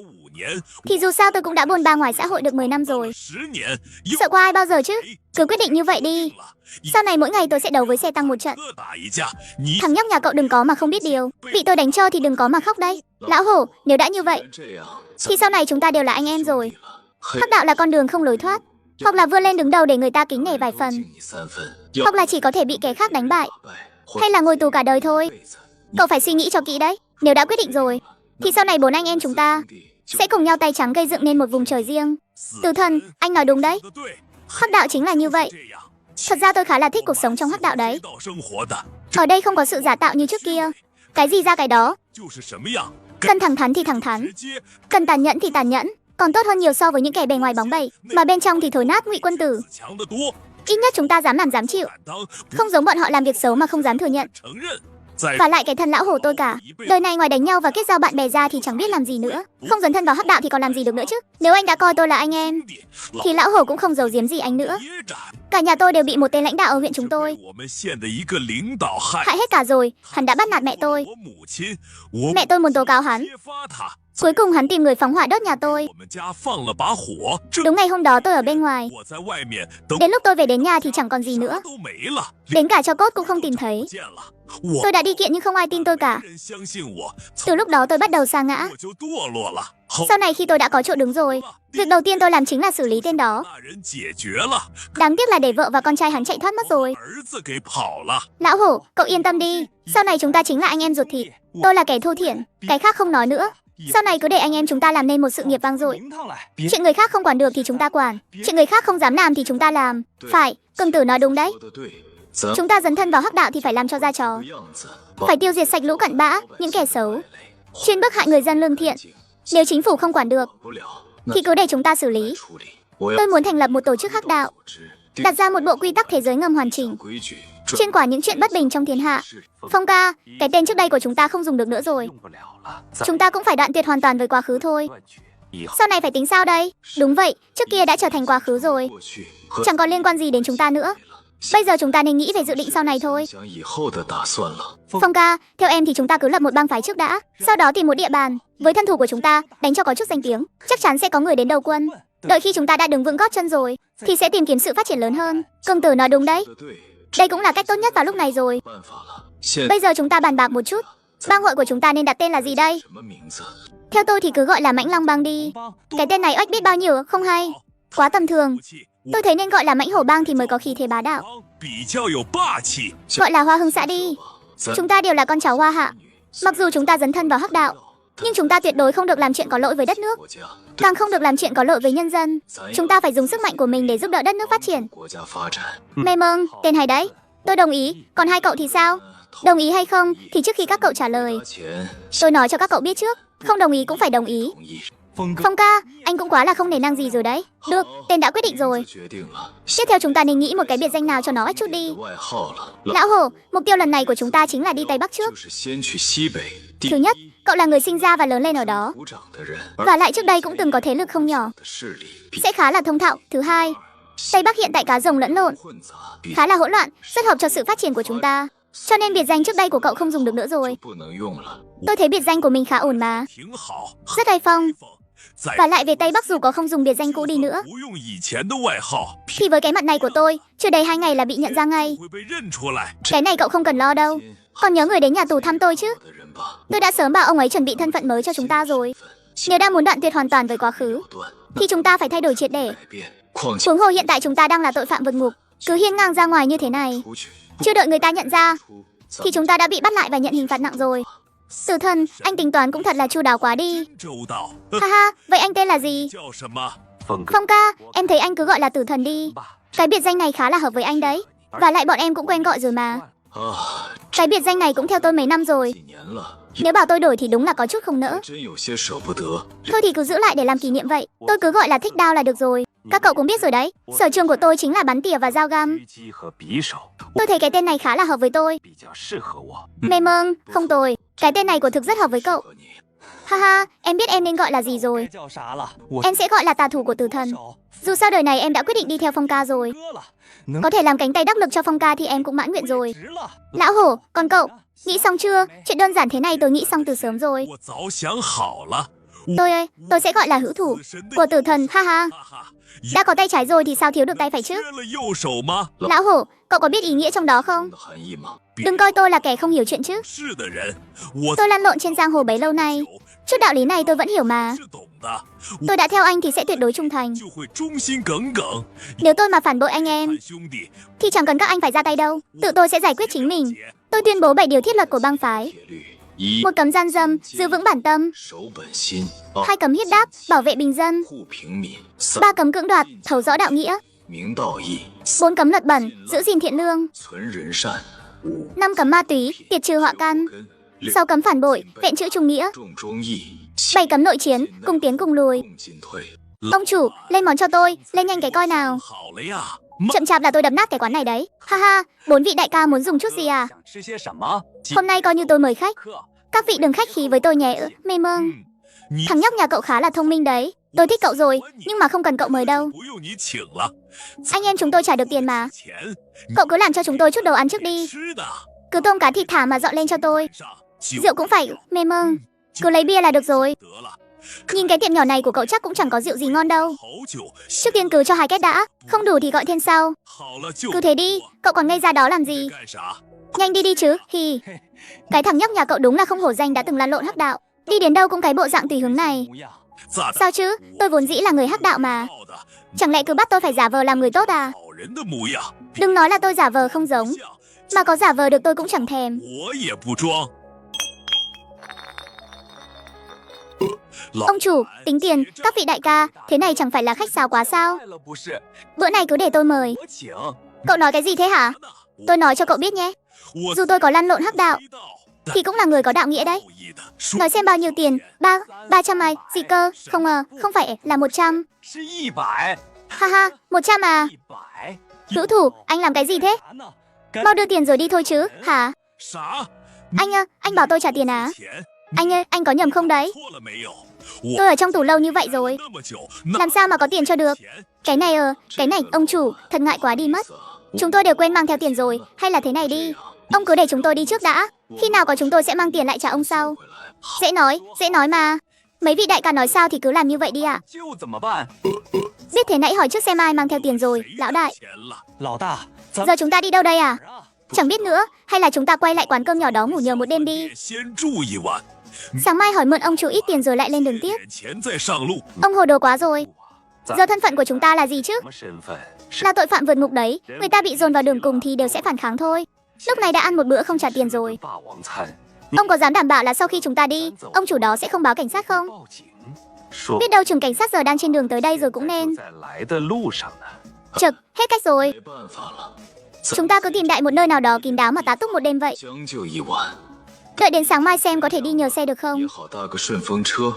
thì dù sao tôi cũng đã bôn ba ngoài xã hội được 10 năm rồi. Sợ qua ai bao giờ chứ. Cứ quyết định như vậy đi. Sau này mỗi ngày tôi sẽ đấu với xe tăng một trận. Thằng nhóc nhà cậu đừng có mà không biết điều. Bị tôi đánh cho thì đừng có mà khóc đấy. Lão hổ, nếu đã như vậy thì sau này chúng ta đều là anh em rồi. Hắc đạo là con đường không lối thoát. Hoặc là vươn lên đứng đầu để người ta kính nể vài phần, hoặc là chỉ có thể bị kẻ khác đánh bại, hay là ngồi tù cả đời thôi. Cậu phải suy nghĩ cho kỹ đấy. Nếu đã quyết định rồi thì sau này 4 anh em chúng ta sẽ cùng nhau tay trắng gây dựng nên một vùng trời riêng. Từ Thần, anh nói đúng đấy. Hắc đạo chính là như vậy. Thật ra tôi khá là thích cuộc sống trong hắc đạo đấy. Ở đây không có sự giả tạo như trước kia. Cái gì ra cái đó. Cần thẳng thắn thì thẳng thắn, cần tàn nhẫn thì tàn nhẫn. Còn tốt hơn nhiều so với những kẻ bề ngoài bóng bẩy mà bên trong thì thối nát ngụy quân tử. Ít nhất chúng ta dám làm dám chịu, không giống bọn họ làm việc xấu mà không dám thừa nhận. Và lại cái thân lão hổ tôi cả đời này ngoài đánh nhau và kết giao bạn bè ra thì chẳng biết làm gì nữa. Không dấn thân vào hắc đạo thì còn làm gì được nữa chứ. Nếu anh đã coi tôi là anh em thì lão hổ cũng không giấu giếm gì anh nữa. Cả nhà tôi đều bị một tên lãnh đạo ở huyện chúng tôi hại hết cả rồi. Hắn đã bắt nạt mẹ tôi. Mẹ tôi muốn tố cáo hắn. Cuối cùng hắn tìm người phóng hỏa đốt nhà tôi. Đúng ngày hôm đó tôi ở bên ngoài. Đến lúc tôi về đến nhà thì chẳng còn gì nữa. Đến cả tro cốt cũng không tìm thấy. Tôi đã đi kiện nhưng không ai tin tôi cả. Từ lúc đó tôi bắt đầu sa ngã. Sau này khi tôi đã có chỗ đứng rồi, việc đầu tiên tôi làm chính là xử lý tên đó. Đáng tiếc là để vợ và con trai hắn chạy thoát mất rồi. Lão hổ, cậu yên tâm đi. Sau này chúng ta chính là anh em ruột thịt. Tôi là kẻ thô thiển, cái khác không nói nữa. Sau này cứ để anh em chúng ta làm nên một sự nghiệp vang dội. Chuyện người khác không quản được thì chúng ta quản. Chuyện người khác không dám làm thì chúng ta làm. Phải, Cường Tử nói đúng đấy. Chúng ta dấn thân vào hắc đạo thì phải làm cho ra trò. Phải tiêu diệt sạch lũ cặn bã, những kẻ xấu, chuyên bức hại người dân lương thiện. Nếu chính phủ không quản được thì cứ để chúng ta xử lý. Tôi muốn thành lập một tổ chức hắc đạo, đặt ra một bộ quy tắc thế giới ngầm hoàn chỉnh, chuyên quản những chuyện bất bình trong thiên hạ. Phong ca, cái tên trước đây của chúng ta không dùng được nữa rồi. Chúng ta cũng phải đoạn tuyệt hoàn toàn với quá khứ thôi. Sau này phải tính sao đây? Đúng vậy, trước kia đã trở thành quá khứ rồi, chẳng còn liên quan gì đến chúng ta nữa. Bây giờ chúng ta nên nghĩ về dự định sau này thôi. Phong ca, theo em thì chúng ta cứ lập một bang phái trước đã, sau đó tìm một địa bàn với thân thủ của chúng ta, đánh cho có chút danh tiếng. Chắc chắn sẽ có người đến đầu quân. Đợi khi chúng ta đã đứng vững gót chân rồi thì sẽ tìm kiếm sự phát triển lớn hơn. Công tử nói đúng đấy. Đây cũng là cách tốt nhất vào lúc này rồi. Bây giờ chúng ta bàn bạc một chút. Bang hội của chúng ta nên đặt tên là gì đây? Theo tôi thì cứ gọi là Mãnh Long Bang đi. Cái tên này oách biết bao nhiêu không hay, quá tầm thường. Tôi thấy nên gọi là Mãnh Hổ Bang thì mới có khí thế bá đạo. Gọi là Hoa Hưng xã đi. Chúng ta đều là con cháu Hoa Hạ. Mặc dù chúng ta dấn thân vào hắc đạo Nhưng chúng ta tuyệt đối không được làm chuyện có lỗi với đất nước,
国家，
càng không được làm chuyện có lỗi với nhân dân. Chúng ta phải dùng sức mạnh của mình để giúp đỡ đất nước phát triển.
国家发展。
Mê mông, tên hay đấy. Tôi đồng ý, còn hai cậu thì sao? Đồng ý hay không thì trước khi các cậu trả lời,
拿钱
tôi nói cho các cậu biết trước, không đồng ý cũng phải đồng ý.
同意。
Phong ca, anh cũng quá là không nể nang gì rồi đấy. Được, tên đã quyết định rồi.
决定了，
Tiếp theo chúng ta nên nghĩ một cái biệt danh nào cho nó ách chút đi.
外号了。
Lão Hổ, mục tiêu lần này của chúng ta chính là đi Tây Bắc trước.
就是先去西北。第
Thứ nhất, cậu là người sinh ra và lớn lên ở đó,
鼓掌的人，
và lại trước đây cũng từng có thế lực không nhỏ,
的势力比
sẽ khá là thông thạo. Thứ hai, Tây Bắc hiện tại cá rồng lẫn lộn,
混杂，比
khá là hỗn loạn, rất hợp cho sự phát triển của chúng ta. Cho nên biệt danh trước đây của cậu không dùng được nữa rồi.
不能用了。
Tôi thấy biệt danh của mình khá ổn mà,
挺好。
rất hay phong.
在
Và lại về Tây Bắc dù có không dùng biệt danh cũ đi nữa,
不用以前的外号，
thì với cái mặt này của tôi, chưa đầy 2 ngày là bị nhận ra ngay.
会被认出来。
Cái này cậu không cần lo đâu. Còn nhớ người đến nhà tù thăm tôi chứ?
的人吧，
Tôi đã sớm bảo ông ấy chuẩn bị thân phận mới cho chúng ta rồi. Nếu đã muốn đoạn tuyệt hoàn toàn với quá khứ,
断
thì chúng ta phải thay đổi triệt để.
改变。况且
Huống hồ hiện tại chúng ta đang là tội phạm vượt ngục, cứ hiên ngang ra ngoài như thế này,
出去，
chưa đợi người ta nhận ra,
出
thì chúng ta đã bị bắt lại và nhận hình phạt nặng rồi. Tử thần, anh tính toán cũng thật là chu đáo quá đi.
周到，
Ha ha, vậy anh tên là gì?
叫什么？
Phong ca, em thấy anh cứ gọi là tử thần đi. Cái biệt danh này khá là hợp với anh đấy. Và lại bọn em cũng quen gọi rồi mà.
啊，
Cái biệt danh này cũng theo tôi mấy năm rồi.
几年了，
Nếu bảo tôi đổi thì đúng là có chút không nỡ.
真有些舍不得。
Thôi thì cứ giữ lại để làm kỷ niệm vậy. Tôi cứ gọi là thích đao là được rồi. Các cậu cũng biết rồi đấy, sở trường của tôi chính là bắn tỉa và dao găm.
狙击和匕首
Tôi thấy cái tên này khá là hợp với tôi.
比较适合我。
Mê mông, không tồi. Cái tên này của thực rất hợp với cậu.
和你
Ha ha, em biết em nên gọi là gì rồi.
该叫啥了？我
Em sẽ gọi là tà thủ của tử thần.
手
Dù sao đời này em đã quyết định đi theo Phong ca rồi.
割了，能
Có thể làm cánh tay đắc lực cho Phong ca thì em cũng mãn nguyện rồi.
值了。
Lão Hổ, còn cậu, nghĩ xong chưa? Chuyện đơn giản thế này tôi nghĩ xong từ sớm rồi.
我早想好了。
Tôi ơi, tôi sẽ gọi là hữu thủ
死神的
của tử thần, ha ha.
哈哈，
Đã có tay trái rồi thì sao thiếu được tay phải chứ?
缺了右手吗？
Lão Hổ, cậu có biết ý nghĩa trong đó không?
的含义吗？
Đừng coi tôi là kẻ không hiểu chuyện chứ.
是的人，我
Tôi lăn lộn trên giang hồ bấy lâu nay, chút đạo lý này tôi vẫn hiểu mà.
是懂的，
Tôi đã theo anh thì sẽ tuyệt đối trung thành.
就会忠心耿耿。
Nếu tôi mà phản bội anh em
看兄弟，
thì chẳng cần các anh phải ra tay đâu, tự tôi sẽ giải quyết chính mình.
姐，
Tôi tuyên bố 7 điều thiết luật của bang phái.
铁律一
Một cấm gian dâm, giữ vững bản tâm.
守本心，二
2 cấm hiếp đáp, bảo vệ bình dân.
护平民，三
3 cấm cưỡng đoạt, thấu rõ đạo nghĩa.
明道义，
4 cấm luật bẩn, giữ gìn thiện lương.
存人善，五
5 cấm ma túy, tiệt trừ họa căn.
根，六
6 cấm phản bội, vẹn chữ trung nghĩa.
重忠义，七
7 cấm nội chiến, cùng tiến cùng lùi.
共进退。
Ông chủ, lên món cho tôi, lên nhanh cái coi nào.
好了呀，
Chậm chạp là tôi đập nát cái quán này đấy. Ha ha, 4 vị đại ca muốn dùng chút gì à?
想吃些什么？
Hôm nay coi như tôi mời khách.
客
Các vị đừng khách khí với tôi nhé. Mê mông.
你
Thằng nhóc nhà cậu khá là thông minh đấy. Tôi thích cậu rồi, nhưng mà không cần cậu mời đâu.
不用你请了，
Anh em chúng tôi trả được tiền mà.
钱
Cậu cứ làm cho chúng tôi chút đồ ăn trước đi.
吃的
Cứ tôm cá thịt thả mà dọn lên cho tôi.
上就
Rượu cũng phải. Mê mông. Cứ lấy bia là được rồi.
得了。
Nhìn cái tiệm nhỏ này của cậu chắc cũng chẳng có rượu gì ngon đâu.
好酒，
Trước tiên cứ cho 2 két đã. Không đủ thì gọi thêm sau.
好了就
Cứ thế đi. Cậu còn ngây ra đó làm gì?
干啥？
Nhanh đi đi chứ. Hì. Cái thằng nhóc nhà cậu đúng là không hổ danh đã từng lăn lộn hắc đạo. Đi đến đâu cũng cái bộ dạng tùy hứng này.
模样，
咋的？
Sao chứ? Tôi vốn dĩ là người hắc đạo mà.
好的，
Chẳng lẽ cứ bắt tôi phải giả vờ làm người tốt à?
好人的模样，
Đừng nói là tôi giả vờ không giống.
像
Mà có giả vờ được tôi cũng chẳng thèm.
我也不装。老
Ông chủ, tính tiền, các vị đại ca, thế này chẳng phải là khách sáo quá sao?
来了不是？
Bữa này cứ để tôi mời.
我请。
Cậu nói cái gì thế hả?
呢？
Tôi nói cho cậu biết nhé.
我
Dù tôi có lăn lộn hắc đạo,
知道
thì cũng là người có đạo nghĩa đấy.
道义的说
Nói xem bao nhiêu tiền? 300 ai? Gì cơ? Không không phải là 100.
是100，
Ha ha, 100 à?
100。
Hữu thủ, anh làm cái gì thế?
啥呢？
Mau đưa tiền rồi đi thôi chứ, hả?
啥？
Anh bảo tôi trả tiền à?
钱
Anh ơi, anh có nhầm không đấy?
错了没有？
Tôi ở trong tù lâu như vậy rồi.
那么久，那
Làm sao mà có tiền cho được?
钱
Cái này, ông chủ, thật ngại quá đi mất. Chúng tôi đều quên mang theo tiền rồi, hay là thế này đi. Ông cứ để chúng tôi đi trước đã. Khi nào có chúng tôi sẽ mang tiền lại trả ông sau. Dễ nói mà. Mấy vị đại ca nói sao thì cứ làm như vậy đi ạ.
就怎么办？
Biết thế nãy hỏi trước xem ai mang theo tiền rồi, lão đại.
钱了？
老大，咱
Giờ chúng ta đi đâu đây à?
哪儿啊？
Chẳng biết nữa, hay là chúng ta quay lại quán cơm nhỏ đó ngủ nhờ một đêm đi.
也先住一晚，
Sáng mai hỏi mượn ông chủ ít tiền rồi lại lên đường tiếp.
点钱再上路。
Ông hồ đồ quá rồi. Giờ thân phận của chúng ta là gì chứ?
什么身份？是
Là tội phạm vượt ngục đấy. Người ta bị dồn vào đường cùng thì đều sẽ phản kháng thôi. Lúc này đã ăn một bữa không trả tiền rồi.
霸王餐，
Ông có dám đảm bảo là sau khi chúng ta đi, ông chủ đó sẽ không báo cảnh sát không?
报警，说
Biết đâu chừng cảnh sát giờ đang trên đường tới đây rồi cũng nên.
在来的路上呢。
Chực, hết cách rồi.
没办法了，
Chúng ta cứ tìm đại một nơi nào đó kín đáo mà tá túc một đêm vậy.
将就一晚，
Đợi đến sáng mai xem có thể đi nhờ xe được không.
也好搭个顺风车。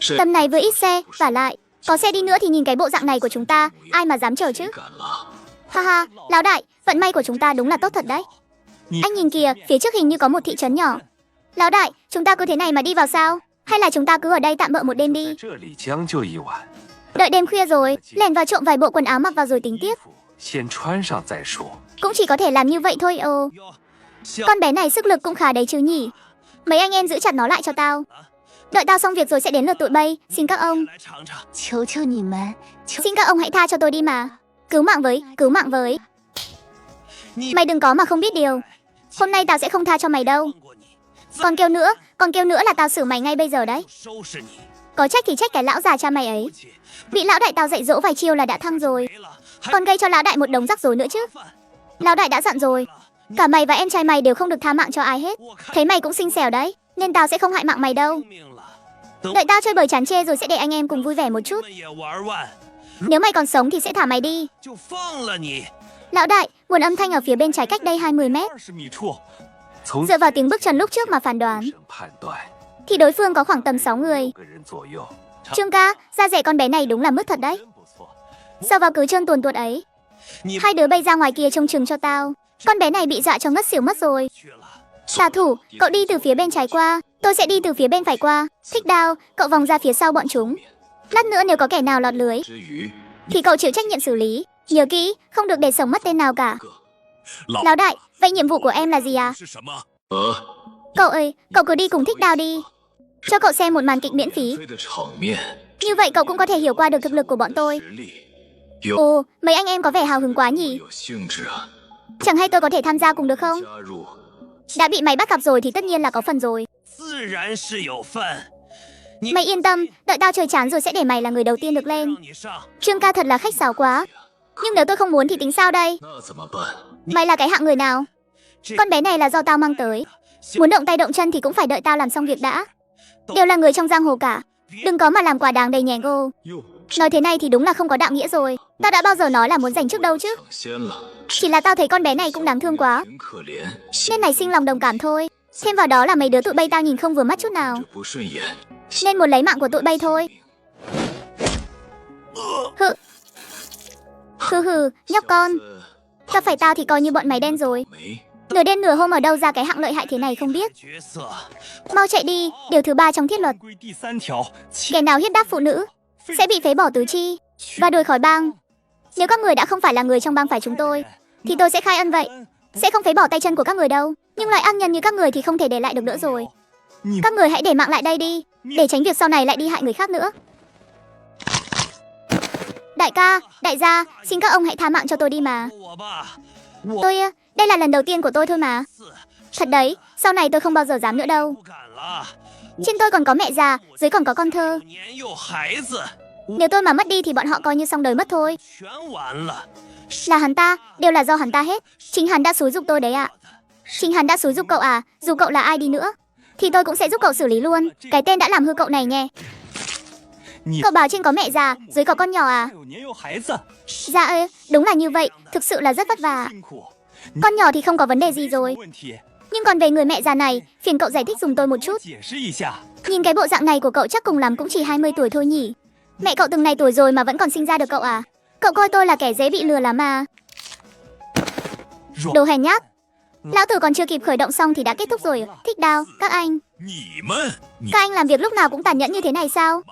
这
Tầm này vừa ít xe, vả lại có xe đi nữa thì nhìn cái bộ dạng này của chúng ta, ai mà dám chờ chứ.
赶了，
Ha ha, lão đại, vận may của chúng ta đúng là tốt thật đấy. Anh nhìn kìa, phía trước hình như có một thị trấn nhỏ. Lão đại, chúng ta cứ thế này mà đi vào sao? Hay là chúng ta cứ ở đây tạm bợ một đêm
在
đi?
这里将就一晚，
Đợi đêm khuya rồi, lẻn vào trộm vài bộ quần áo mặc vào rồi tính tiếp.
衣服先穿上再说。
Cũng chỉ có thể làm như vậy thôi ồ. Con bé này sức lực cũng khá đấy chứ nhỉ. Mấy anh em giữ chặt nó lại cho tao. Đợi tao xong việc rồi sẽ đến lượt tụi bay. Xin các ông.
来尝尝。
求求你们，求
Xin các ông hãy tha cho tôi đi mà. Cứu mạng với, cứu mạng với.
你
Mày đừng có mà không biết điều. Hôm nay tao sẽ không tha cho mày đâu.
放过你，
Còn kêu nữa là tao xử mày ngay bây giờ đấy.
收拾你。
Có trách thì trách cái lão già cha mày ấy.
而且
Bị lão đại tao dạy dỗ vài chiêu là đã thăng rồi.
没了，还
Còn gây cho lão đại một đống rắc rối nữa chứ.
饭。
Lão đại đã dặn rồi. Cả mày và em trai mày đều không được tha mạng cho ai hết.
我看
Thấy mày cũng xinh xẻo đấy, nên tao sẽ không hại mạng mày đâu.
命了，等
Đợi tao chơi bời chán chê rồi sẽ để anh em cùng vui vẻ một chút.
我们也玩完，
Nếu mày còn sống thì sẽ thả mày đi.
就放了你。
Lão đại, nguồn âm thanh ở phía bên trái cách đây 20 mét.
20米处，
从
Dựa vào tiếng bước chân lúc trước mà phán đoán
声判断，
thì đối phương có khoảng tầm 6 người.
6个人左右，
Trương ca, da rẻ con bé này đúng là mứt thật đấy.
真不错。
Sao vào cứ trơn tuồn tuột ấy.
你
Hai đứa bay ra ngoài kia trông chừng cho tao. Con bé này bị dọa cho ngất xỉu mất rồi.
去了。
Xạ thủ, cậu đi từ phía bên trái qua, tôi sẽ đi từ phía bên phải qua. Thích đao, cậu vòng ra phía sau bọn chúng. Lát nữa nếu có kẻ nào lọt lưới
之余，
thì cậu chịu trách nhiệm xử lý. Nhớ kỹ, không được để sống mất tên nào cả.
老
Lão đại, vậy nhiệm vụ của em là gì à?
是什么？
Cậu ơi, cậu cứ đi cùng Thích đao đi. Cho cậu xem một màn kịch miễn phí.
飞的场面，
Như vậy cậu cũng có thể hiểu qua được thực lực của bọn tôi.
实力有
Ồ, mấy anh em có vẻ hào hứng quá nhỉ.
有兴致啊，
Chẳng hay tôi có thể tham gia cùng được không?
加入
Đã bị mày bắt gặp rồi thì tất nhiên là có phần rồi.
自然是有份。你
Mày yên tâm, đợi tao chơi chán rồi sẽ để mày là người đầu tiên được lên.
让你上，
Trương ca thật là khách sáo quá. Nhưng nếu tôi không muốn thì tính sao đây?
那怎么办？
Mày là cái hạng người nào?
这
Con bé này là do tao mang tới.
小
Muốn động tay động chân thì cũng phải đợi tao làm xong việc đã. Đều là người trong giang hồ cả. Đừng có mà làm quả đàng đầy nhè ngô.
又
Nói thế này thì đúng là không có đạo nghĩa rồi. Tao đã bao giờ nói là muốn giành trước đâu chứ.
抢先了，
Chỉ là tao thấy con bé này cũng đáng thương quá,
挺可怜，
nên nảy sinh lòng đồng cảm thôi. Thêm vào đó là mấy đứa tụi bay tao nhìn không vừa mắt chút nào,
这不顺眼，
nên muốn lấy mạng của tụi bay thôi. Hừ. Hừ hừ, nhóc con.
子
Gặp phải tao thì coi như bọn mày đen rồi.
没
Nửa đêm nửa hôm ở đâu ra cái hạng lợi hại thế này không biết.
角色。
Mau chạy đi, điều thứ 3 trong thiết luật.
规第3条，
Kẻ nào hiếp đáp phụ nữ sẽ bị phế bỏ tứ chi và đuổi khỏi bang. Nếu các người đã không phải là người trong bang phải chúng tôi thì tôi sẽ khai ân vậy. Sẽ không phế bỏ tay chân của các người đâu. Nhưng loại ác nhân như các người thì không thể để lại được nữa rồi. Các người hãy để mạng lại đây đi, để tránh việc sau này lại đi hại người khác nữa. Đại ca, đại gia, xin các ông hãy tha mạng cho tôi đi mà.
我吧，
Đây là lần đầu tiên của tôi thôi mà. Thật đấy, sau này tôi không bao giờ dám nữa đâu.
不敢了。
Trên tôi còn có mẹ già, dưới còn có con thơ.
年幼孩子，
Nếu tôi mà mất đi thì bọn họ coi như xong đời mất thôi.
全完了。
Là hắn ta, đều là do hắn ta hết. Chính hắn đã xúi giục tôi đấy ạ. Chính hắn đã xúi giục cậu à, dù cậu là ai đi nữa thì tôi cũng sẽ giúp cậu xử lý luôn. Cái tên đã làm hư cậu này nhé. Cậu bảo trên có mẹ già, dưới có con nhỏ à?
有年幼孩子，
Dạ ơi, đúng là như vậy, thực sự là rất vất vả.
辛苦。
Con nhỏ thì không có vấn đề gì rồi.
问题，
Nhưng còn về người mẹ già này, phiền cậu giải thích giùm tôi một chút.
解释一下。
Nhìn cái bộ dạng này của cậu chắc cùng lắm cũng chỉ 20 tuổi thôi nhỉ. Mẹ cậu từng này tuổi rồi mà vẫn còn sinh ra được cậu à? Cậu coi tôi là kẻ dễ bị lừa lắm mà. Đồ hèn nhát. Lão tử còn chưa kịp khởi động xong thì đã kết thúc rồi. Thích đao, các anh.
你们，你
Các anh làm việc lúc nào cũng tàn nhẫn như thế này sao?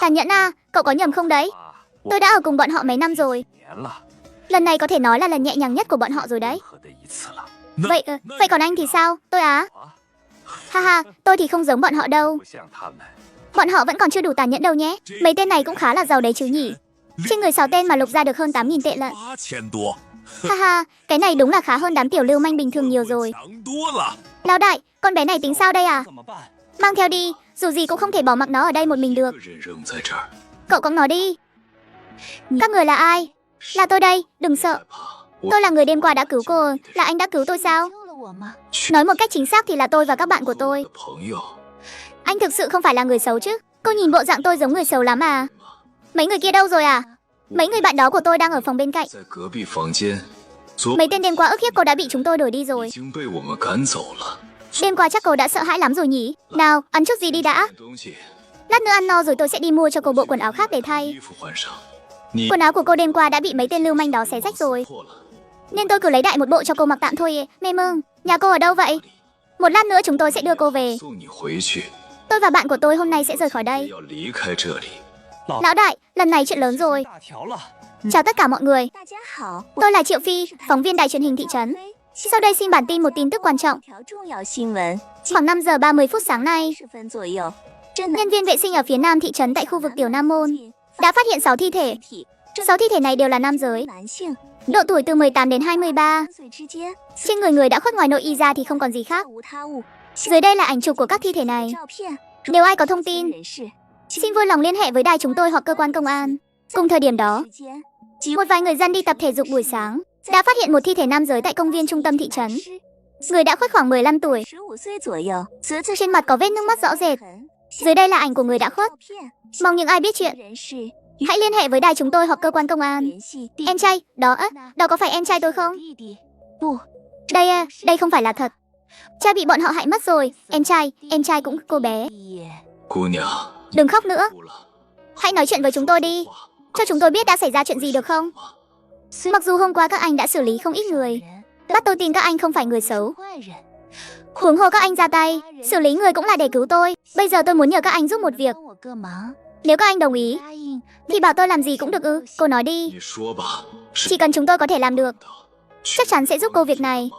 Tàn nhẫn à, cậu có nhầm không đấy?
啊，
Tôi đã ở cùng bọn họ mấy năm rồi.
年了，
Lần này có thể nói là lần nhẹ nhàng nhất của bọn họ rồi đấy.
合的一次了。
Vậy vậy còn anh thì sao? Tôi á? Ha ha, tôi thì không giống bọn họ đâu.
不像他们，
Bọn họ vẫn còn chưa đủ tàn nhẫn đâu nhé. Mấy tên này cũng khá là giàu đấy chứ nhỉ. Trên người 6 tên mà lục ra được hơn 8.000 tệ lận.
8000多，
Ha ha, cái này đúng là khá hơn đám tiểu lưu manh bình thường nhiều rồi.
强多了。
Lão đại, con bé này tính sao đây à?
怎么办？
Mang theo đi, dù gì cũng không thể bỏ mặc nó ở đây một mình được.
个人扔在这儿，
Cậu cõng nó đi. Các người là ai? Là tôi đây, đừng sợ.
害怕我
Tôi là người đêm qua đã cứu cô, là anh đã cứu tôi sao?
我吗？
Nói một cách chính xác thì là tôi và các bạn của tôi.
的朋友，
Anh thực sự không phải là người xấu chứ? Cô nhìn bộ dạng tôi giống người xấu lắm à? Mấy người kia đâu rồi à? Mấy người bạn đó của tôi đang ở phòng bên cạnh.
在隔壁房间，昨
Mấy tên đêm qua ức hiếp cô đã bị chúng tôi đuổi đi
已
rồi.
经被我们赶走了。
Đêm qua chắc cô đã sợ hãi lắm rồi nhỉ? Nào, ăn chút gì đi đã.
东西，
Lát nữa ăn no rồi tôi sẽ đi mua cho cô bộ quần áo khác để thay.
衣服换上。你
Quần áo của cô đêm qua đã bị mấy tên lưu manh đó xé rách rồi,
破了，
nên tôi cứ lấy đại một bộ cho cô mặc tạm thôi. Mê mưng, nhà cô ở đâu vậy? Một lát nữa chúng tôi sẽ đưa cô về.
送你回去，
Tôi và bạn của tôi hôm nay sẽ rời khỏi
也
đây.
要离开这里。
Lão đại, lần này chuyện lớn rồi.
大条了，
Chào tất cả mọi người.
大家好，
Tôi là Triệu Phi, phóng viên đài truyền hình thị trấn. Sau đây xin bản tin một tin tức quan trọng.
条重要新闻，
Khoảng 5 giờ 30 phút sáng nay,
10分左右，镇南
nhân viên vệ sinh ở phía nam thị trấn tại khu vực Tiểu Nam Môn đã phát hiện 6 thi thể.
体
6 thi thể này đều là nam giới,
男性，
độ tuổi từ 18 đến 23.
3岁之间，
Trên người đã khuất ngoài nội y ra thì không còn gì khác.
无他物。
Dưới đây là ảnh chụp của các thi thể này.
照片，
Nếu ai có thông tin,
人士，
xin vui lòng liên hệ với đài chúng tôi hoặc cơ quan công an. Cùng thời điểm đó,
时间，几
một vài người dân đi tập thể dục buổi sáng đã phát hiện một thi thể nam giới tại công viên trung tâm thị trấn.
尸
Người đã khuất khoảng 15 tuổi,
15岁左右，则自
trên mặt có vết nước mắt rõ rệt.
痕。
Dưới đây là ảnh của người đã khuất.
照片，
Mong những ai biết chuyện,
人士
hãy liên hệ với đài chúng tôi hoặc cơ quan công an.
联系弟
Em trai, đó có phải em trai tôi không?
弟弟，不，
Đây không phải là thật. Cha bị bọn họ hại mất rồi. Em trai cũng cô bé.
也
姑娘，
Đừng khóc nữa,
哭了，
hãy nói chuyện với chúng tôi đi. Cho chúng tôi biết đã xảy ra chuyện gì được không? Mặc dù hôm qua các anh đã xử lý không ít người,
人
bắt tôi tin các anh không phải người xấu.
坏人，
Huống hồ các anh ra tay, xử lý người cũng là để cứu tôi. Bây giờ tôi muốn nhờ các anh giúp một việc.
帮我个忙，
Nếu các anh đồng ý,
答应
thì bảo tôi làm gì cũng được ư? Cô nói đi.
你说吧。是
Chỉ cần chúng tôi có thể làm được, chắc chắn sẽ giúp cô việc này.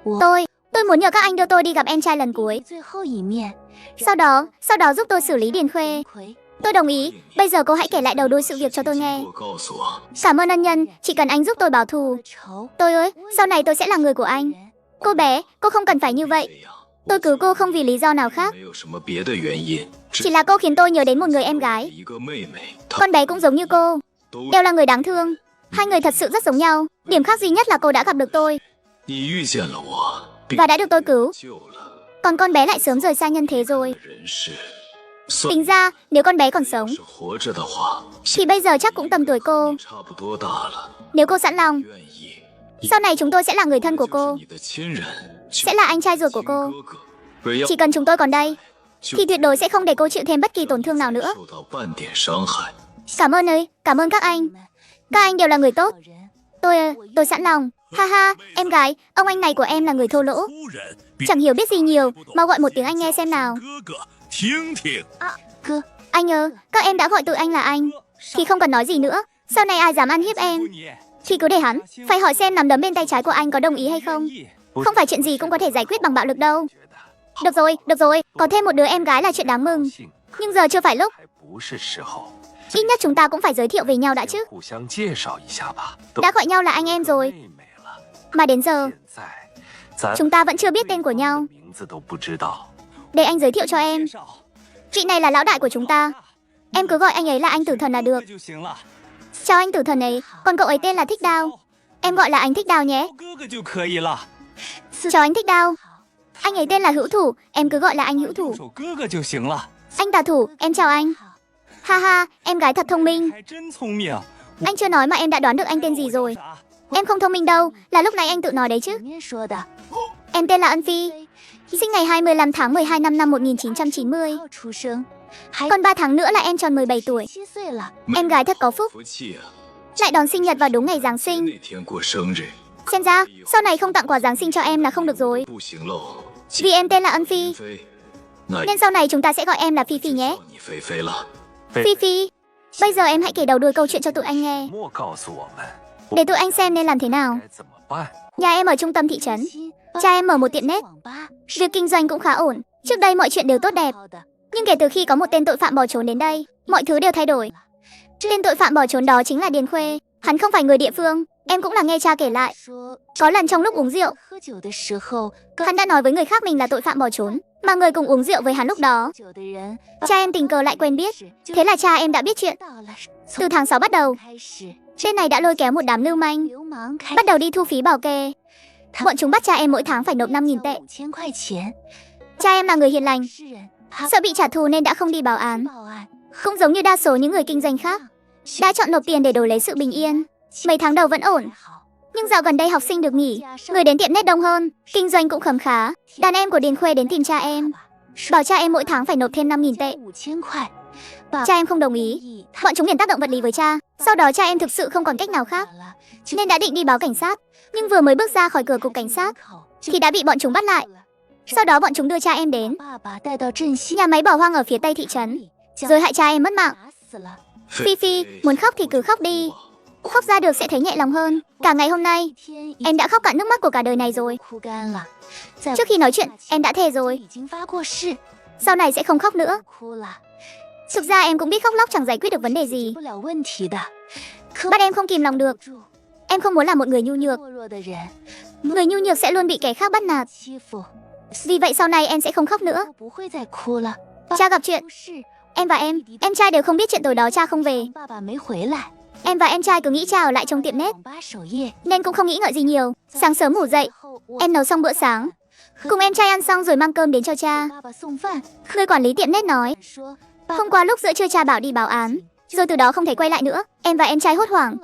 我
Tôi muốn nhờ các anh đưa tôi đi gặp em trai lần cuối.
最后一面。
Sau đó giúp tôi xử lý Điền Khuê.
葵
Tôi đồng ý. Bây giờ cô hãy kể lại đầu đuôi sự việc cho tôi nghe.
我告诉我，
Cảm ơn ân nhân, chỉ cần anh giúp tôi báo thù.
的仇
Tôi ơi, sau này tôi sẽ là người của anh.
人
Cô bé, cô không cần phải như
这
vậy.
样
Tôi cứu cô không vì lý do nào khác.
没有什么别的原因，
Chỉ là cô khiến tôi nhớ đến một người em gái.
一个妹妹，她
Con bé cũng giống như cô,
都
đều là người đáng thương. Hai người thật sự rất giống nhau. Điểm khác duy nhất là cô đã gặp được tôi
你遇见了我，并
và đã được tôi cứu.
救了
Còn con bé lại sớm rời xa nhân thế rồi.
人世。算
Tính ra, nếu con bé còn sống,
是活着的话，
thì bây giờ chắc cũng tầm tuổi cô.
差不多大了，
Nếu cô sẵn lòng,
愿意。
sau này chúng tôi sẽ là người thân của
就是
cô,
你的亲人，
sẽ là anh trai ruột của
亲
cô.
哥哥。只要
Chỉ cần chúng tôi còn đây,
就
thì tuyệt đối sẽ không để cô chịu thêm bất kỳ tổn thương nào nữa.
受到半点伤害。
Cảm ơn các anh. Các anh đều là người tốt.
好人，
Tôi sẵn lòng. Ha ha, em gái, ông anh này của em là người thô lỗ.
夫人，别
Chẳng hiểu biết gì nhiều, mau gọi một tiếng anh nghe xem nào.
哥哥，听听，
哥，
Anh ơ, các em đã gọi tự anh là anh, thì không cần nói gì nữa. Sau này ai dám ăn hiếp
祝
em,
你
thì cứ để hắn. Phải hỏi xem nắm đấm bên tay trái của anh có đồng ý hay không.
意
Không phải chuyện gì cũng có thể giải quyết bằng bạo lực đâu.
觉得
Được rồi, có thêm một đứa em gái là chuyện đáng mừng.
幸
Nhưng giờ chưa phải lúc,
还不是时候，
ít nhất chúng ta cũng phải giới thiệu về nhau đã chứ.
互相介绍一下吧。都
Đã gọi nhau là anh em
是
rồi,
妹妹了，
mà đến giờ
现在咱
chúng ta vẫn chưa biết tên của nhau.
名字都不知道。
Để anh giới thiệu cho em.
介绍
Vị này là lão đại của chúng ta. Em cứ gọi anh ấy là anh Tử Thần là được.
就行了，
Chào anh Tử Thần ấy, còn cậu ấy tên là Thích Đao. Em gọi là anh Thích Đao nhé.
哥哥就可以了，
Chào anh Thích Đao. Anh ấy tên là Hữu Thủ, em cứ gọi là anh Hữu Thủ.
手哥哥就行了。
Anh Tà Thủ, em chào anh. Ha ha, em gái thật thông minh.
还真聪明。
Anh chưa nói mà em đã đoán được anh tên gì rồi. Em không thông minh đâu, là lúc nãy anh tự nói đấy chứ.
里面说的，
Em tên là Ân Phi, sinh ngày 25 tháng 12 năm 1990.
号出生，还
Còn 3 tháng nữa là em tròn 17 tuổi.
7岁了。
Em gái thật có phúc,
福气啊！
lại đón sinh nhật vào đúng ngày Giáng sinh.
那天过生日，
Xem ra, sau này không tặng quà Giáng sinh cho em là không được rồi.
不行喽。
Vì em tên là Ân Phi,
飞，那
nên sau này chúng ta sẽ gọi em là Phi Phi nhé.
叫你菲菲了。
Phi Phi, bây giờ em hãy kể đầu đuôi câu chuyện cho tụi anh nghe,
莫告诉我们
để tụi anh xem nên làm thế nào.
该怎么办。
Nhà em ở trung tâm thị trấn,
心
cha em mở một tiệm nét,
网吧
việc kinh doanh cũng khá ổn. Trước đây mọi chuyện đều tốt đẹp,
好的，
nhưng kể từ khi có một tên tội phạm bỏ trốn đến đây, mọi thứ đều thay đổi. Tên tội phạm bỏ trốn đó chính là Điền Khuê. Hắn không phải người địa phương, em cũng là nghe cha kể lại.
说
Có lần trong lúc uống rượu,
喝酒的时候，
hắn đã nói với người khác mình là tội phạm bỏ trốn, mà người cùng uống rượu với hắn lúc đó,
酒的人
cha em tình cờ lại quen biết. Thế là cha em đã biết chuyện.
到了，
Từ tháng 6 bắt đầu,
开始
tên này đã lôi kéo một đám lưu manh,
流氓开
bắt đầu đi thu phí bảo kê. Bọn chúng bắt cha em mỗi tháng phải nộp 5.000 tệ.
5000块钱。
Cha em là người hiền lành,
是人，他
sợ bị trả thù nên đã không đi báo án.
报案，
Cũng giống như đa số những người kinh doanh khác, đã chọn nộp tiền để đổi lấy sự bình yên. Mấy tháng đầu vẫn ổn,
还好。
nhưng dạo gần đây học sinh được nghỉ, người đến tiệm nét đông hơn, kinh doanh cũng khấm khá. Đàn em của Điền Khuê đến tìm cha em, bảo cha em mỗi tháng phải nộp thêm 5.000 tệ.
5000块，
Cha em không đồng ý, bọn chúng liền tác động vật lý với cha. Sau đó cha em thực sự không còn cách nào khác, nên đã định đi báo cảnh sát. Nhưng vừa mới bước ra khỏi cửa cục cảnh sát thì đã bị bọn chúng bắt lại. Sau đó bọn chúng đưa cha em đến
爸爸带到镇西
nhà máy bỏ hoang ở phía tây thị trấn, rồi hại cha em mất mạng.
打死了。
Phi Phi, muốn khóc thì cứ khóc đi, khóc ra được sẽ thấy nhẹ lòng hơn. Cả ngày hôm nay,
天已
em đã khóc cạn nước mắt của cả đời này rồi.
哭干了。在
Trước khi nói chuyện, em đã thề rồi,
已经发过誓，
sau này sẽ không khóc nữa.
哭了，
Thực ra em cũng biết khóc lóc chẳng giải quyết được vấn đề
解
gì.
不了问题的。可
Bắt em không kìm lòng được.
住
Em không muốn là một người nhu nhược.
懦弱的人
Người nhu nhược sẽ luôn bị kẻ khác bắt nạt.
欺负，
Vì vậy sau này em sẽ không khóc nữa.
我不会再哭了。
Cha gặp chuyện,
不是，
em và em trai đều không biết chuyện tối đó cha không về.
爸爸没回来。
Em và em trai cứ nghĩ cha ở lại trong tiệm nét,
网吧守夜，
nên cũng không nghĩ ngợi gì nhiều. Sáng sớm ngủ dậy,
后我
em nấu xong bữa sáng, cùng em trai ăn xong rồi mang cơm đến cho cha.
爸爸送饭，
Người quản lý tiệm nét nói,
说
hôm qua lúc giữa trưa cha bảo đi báo án, rồi từ đó không thể quay lại nữa. Em và em trai hốt hoảng.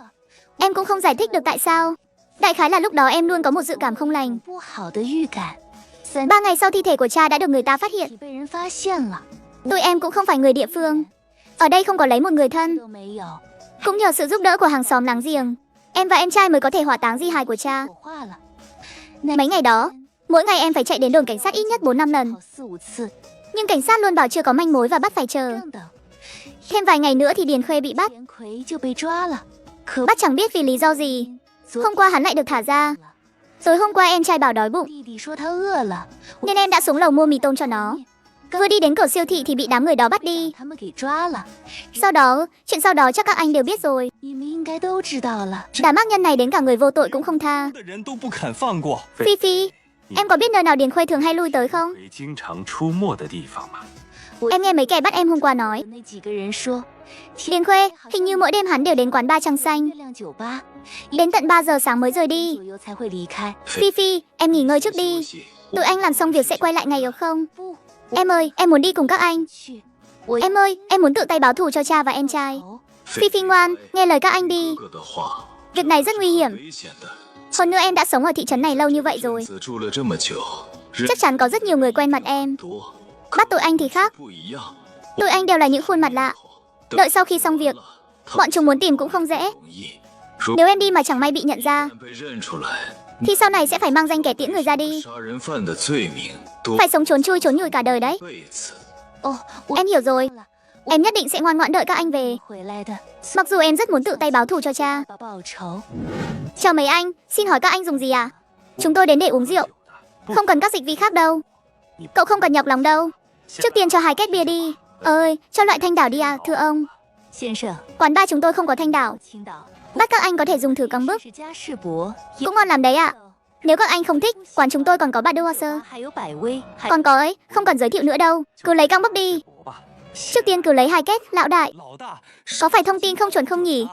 Em cũng không giải thích được tại sao. Đại khái là lúc đó em luôn có một dự cảm không lành.
不好的预感。3
3 ngày sau thi thể của cha đã được người ta phát hiện.
体被人发现了，
Tụi em cũng không phải người địa phương, ở đây không có lấy một người thân.
都没有，
Cũng nhờ sự giúp đỡ của hàng xóm láng giềng, em và em trai mới có thể hỏa táng di hài của cha.
火化了。
Mấy ngày đó, mỗi ngày em phải chạy đến đồn cảnh sát ít nhất 4-5 lần.
跑4、5次，
Nhưng cảnh sát luôn bảo chưa có manh mối và bắt phải chờ.
等等，
Thêm vài ngày nữa thì Điền Khuê bị bắt.
田葵就被抓了。可
Bắt chẳng biết vì lý do gì.
昨
Hôm qua hắn lại được thả ra. Tối hôm qua em trai bảo đói bụng,
弟弟说他饿了，
nên em đã xuống lầu mua mì tôm cho nó. Vừa đi đến cửa siêu thị thì bị đám người đó bắt đi.
他们给抓了。
Sau đó, chuyện sau đó chắc các anh đều biết rồi.
你们应该都知道了。
Đám ác nhân này đến cả người vô tội cũng không tha.
的人都不肯放过。
Phi Phi, em có biết nơi nào Điền Khuê thường hay lui tới không?
为经常出没的地方吗？
Em nghe mấy kẻ bắt em hôm qua nói,
那几个人说，
Điền Khuê, hình như mỗi đêm hắn đều đến quán ba trăng xanh,
月亮酒吧
đến tận 3 giờ sáng mới rời đi.
左右才会离开。
Phi Phi, em nghỉ ngơi trước đi.
休息。
Tụi anh làm xong việc sẽ quay lại ngay được không?
不，
Em ơi, em muốn đi cùng các anh.
去。我
Em ơi, em muốn tự tay báo thù cho cha và em trai. Phi Phi ngoan, nghe lời các anh đi.
哥的话，
Việc này rất nguy hiểm.
危险的。
Hơn nữa em đã sống ở thị trấn này lâu như vậy rồi.
子住了这么久，人
Chắc chắn có rất nhiều người quen mặt em.
多
Bắt tụi anh thì khác.
不一样。
Tụi anh đều là những khuôn mặt lạ. Đợi sau khi xong việc, bọn chúng muốn tìm cũng không dễ.
容易。如
Nếu em đi mà chẳng may bị nhận ra,
被认出来，
thì sau này sẽ phải mang danh kẻ tiễn người ra đi.
杀人犯的罪名多
Phải sống trốn chui trốn nhủi cả đời đấy.
辈子。
哦，我
Em hiểu rồi. Em nhất định sẽ ngoan ngoãn đợi các anh về.
回来的，
Mặc dù em rất muốn tự tay báo thù cho cha.
爸报仇。
Chào mấy anh, xin hỏi các anh dùng gì à? Chúng tôi đến để uống rượu. Không cần các dịch vị khác đâu. Cậu không cần nhọc lòng đâu. Trước tiên cho 2 két bia đi. Ơi, cho loại thanh đảo đi à, thưa ông.
先生，
Quán ba chúng tôi không có thanh đảo.
青岛
Bắt các anh có thể dùng thử cắm bức.
是嘉士伯，
Cũng ngon lắm đấy ạ. Nếu các anh không thích, quán chúng tôi còn có bát đua sơ.
还有百威，还
Còn có ấy, không cần giới thiệu nữa đâu. Cứ lấy căng bức đi.
我吧，
Trước tiên cứ lấy 2 két, lão đại.
老大，
Có phải thông tin không chuẩn không nhỉ?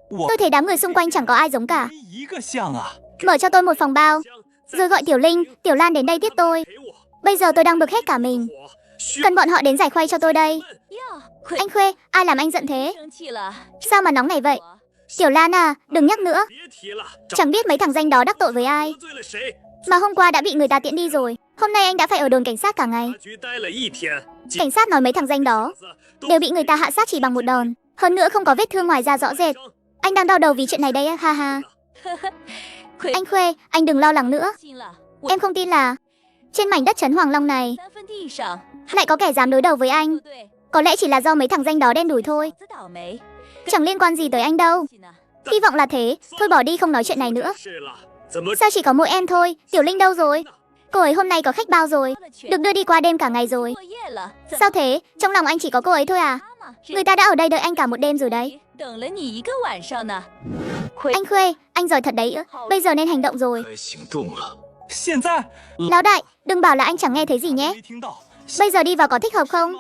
我
Tôi thấy đám người xung quanh chẳng có ai giống cả.
没一个像啊。
Mở cho tôi một phòng bao, rồi gọi Tiểu Linh, Tiểu Lan đến đây tiếp tôi. Bây giờ tôi đang bực hết cả mình. Cần bọn họ đến giải khuây cho tôi đây.
呀，
Anh Khuê, ai làm anh giận thế?
生气了。
Sao mà nóng này vậy? Tiểu Lan à, đừng nhắc nữa.
别提了，
Chẳng biết mấy thằng danh đó đắc tội với ai.
得罪了谁？
Mà hôm qua đã bị người ta tiễn đi rồi. Hôm nay anh đã phải ở đồn cảnh sát cả ngày.
局待了一天，
Cảnh sát nói mấy thằng danh đó
都
đều bị người ta hạ sát chỉ bằng một đòn. Hơn nữa không có vết thương ngoài da rõ rệt. Anh đang đau đầu vì chuyện này đây á, ha ha. Anh Khuê, anh đừng lo lắng nữa.
信了，
Em không tin là trên mảnh đất trấn Hoàng Long này
3分地上，
lại có kẻ dám đối đầu với anh.
不对，
Có lẽ chỉ là do mấy thằng danh đó đen đủi thôi.
子倒霉。
Chẳng liên quan gì tới anh đâu.
信呢？
Hy vọng là thế. Thôi bỏ đi không nói chuyện này nữa.
是了，怎么
Sao chỉ có mỗi em thôi? Tiểu Linh đâu rồi? Cô ấy hôm nay có khách bao rồi. Được đưa đi qua đêm cả ngày rồi.
作业了，怎
Sao thế? Trong lòng anh chỉ có cô ấy thôi à?
么
Người ta đã ở đây đợi anh cả một đêm rồi đấy.
等了你一个晚上呢？
Anh Khuê, anh giỏi thật đấy. Bây giờ nên hành động rồi.
该行动了。
现在
Lão đại, đừng bảo là anh chẳng nghe thấy gì nhé.
没听到。
Bây giờ đi vào có thích hợp không?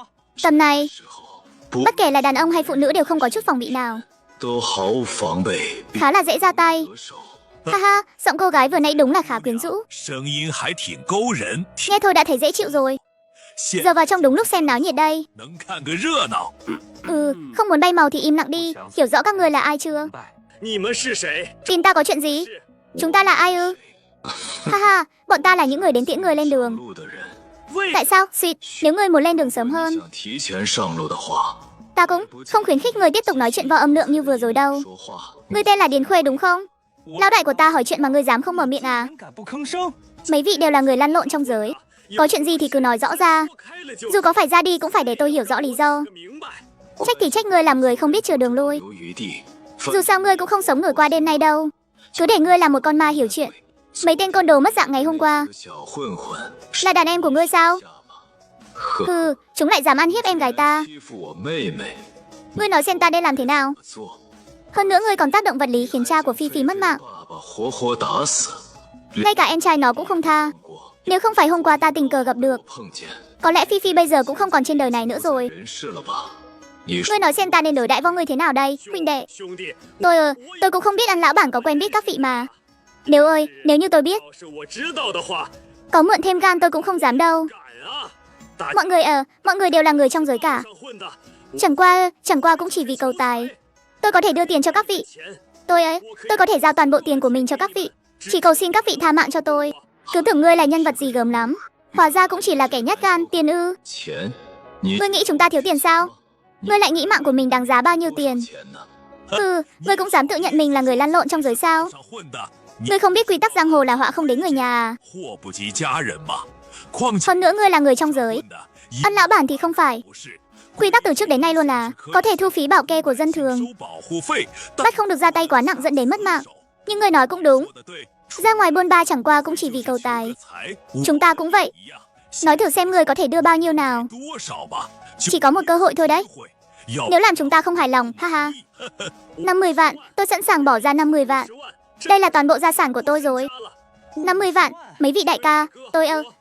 Tầm này,
时候不
bất kể là đàn ông hay phụ nữ đều không có chút phòng bị nào.
都毫无防备，
Khá là dễ ra tay.
得手。
Ha ha, giọng cô gái vừa nãy đúng là khá quyến rũ.
声音还挺勾人，
Nghe thôi đã thấy dễ chịu rồi.
现
Giờ vào trong đúng lúc xem náo nhiệt đây.
能看个热闹。
Không muốn bay màu thì im lặng đi. Hiểu rõ các người là ai chưa?
你们是谁？
Tìm ta có chuyện gì? Chúng ta là ai ư? Ha ha, bọn ta là những người đến tiễn người lên đường.
路的人
为
Tại sao? Xịt, nếu người muốn lên đường sớm hơn.
想提前上路的话，
Ta cũng không khuyến khích người tiếp tục nói chuyện vào âm lượng như vừa rồi đâu.
说话
Ngươi tên là Điền Khuê đúng không? Lão đại của ta hỏi chuyện mà ngươi dám không mở miệng à?
敢不吭声？
Mấy vị đều là người lăn lộn trong giới. Có chuyện gì thì cứ nói rõ ra.
开了就
Dù có phải ra đi cũng phải để tôi hiểu rõ lý do.
明白。
Trách thì trách ngươi làm người không biết chừa đường lui.
留余地。
Dù sao ngươi cũng không sống nổi qua đêm nay đâu. Cứ để ngươi là một con ma hiểu chuyện. Mấy tên côn đồ mất dạng ngày hôm qua
小混混
là đàn em của ngươi sao?
下马，呵，
Hừ, chúng lại dám ăn hiếp em gái ta.
欺负我妹妹，
Ngươi nói xem ta nên làm thế nào?
我做
Hơn nữa ngươi còn tác động vật lý khiến cha của Phi Phi mất mạng.
爸爸活活打死。
Ngay cả em trai nó cũng không tha.
过
Nếu không phải hôm qua ta tình cờ gặp được,
碰见
có lẽ Phi Phi bây giờ cũng không còn trên đời này nữa rồi.
人事了吧？你说
Ngươi nói xem ta nên đối đãi với ngươi thế nào đây, huynh đệ?
兄弟，
Tôi cũng không biết ăn lão bản có quen biết các vị mà. Nếu như tôi biết,
要是我知道的话，
có mượn thêm gan tôi cũng không dám đâu.
敢啊！大
Mọi người đều là người trong giới cả.
上混的，
Chẳng qua cũng chỉ vì cầu tài. Tôi có thể đưa tiền cho các vị.
钱
Tôi có thể giao toàn bộ tiền của mình cho các vị. Chỉ cầu xin các vị tha mạng cho tôi. Cứ tưởng ngươi là nhân vật gì gớm lắm. Hóa ra cũng chỉ là kẻ nhát gan, tiền ư?
钱，你
Ngươi nghĩ chúng ta thiếu tiền sao? Ngươi lại nghĩ mạng của mình đáng giá bao nhiêu tiền?
钱呢？
Ngươi cũng dám tự nhận mình là người lăn lộn trong giới sao?
上混的，
Ngươi không biết quy tắc giang hồ là họa không đến người nhà à?
祸不及家人嘛。况且
Hơn nữa ngươi là người trong giới.
混的一
Ăn lão bản thì không phải.
不是
Quy tắc từ trước đến nay luôn là có thể thu phí bảo kê của dân thường.
收保护费，但
Bắt không được ra tay quá nặng dẫn đến mất mạng. Nhưng ngươi nói cũng đúng.
说的对，
Ra ngoài buôn ba chẳng qua cũng chỉ vì cầu tài.
财
Chúng ta cũng vậy.
一样，
Nói thử xem ngươi có thể đưa bao nhiêu nào.
多少吧，就
Chỉ có một cơ hội thôi đấy.
会要
Nếu làm chúng ta không hài lòng, ha ha. 50 vạn, tôi sẵn sàng bỏ ra 50 vạn.
10万，
Đây là toàn bộ gia sản của tôi rồi.
杀了，
50 vạn, mấy vị đại ca,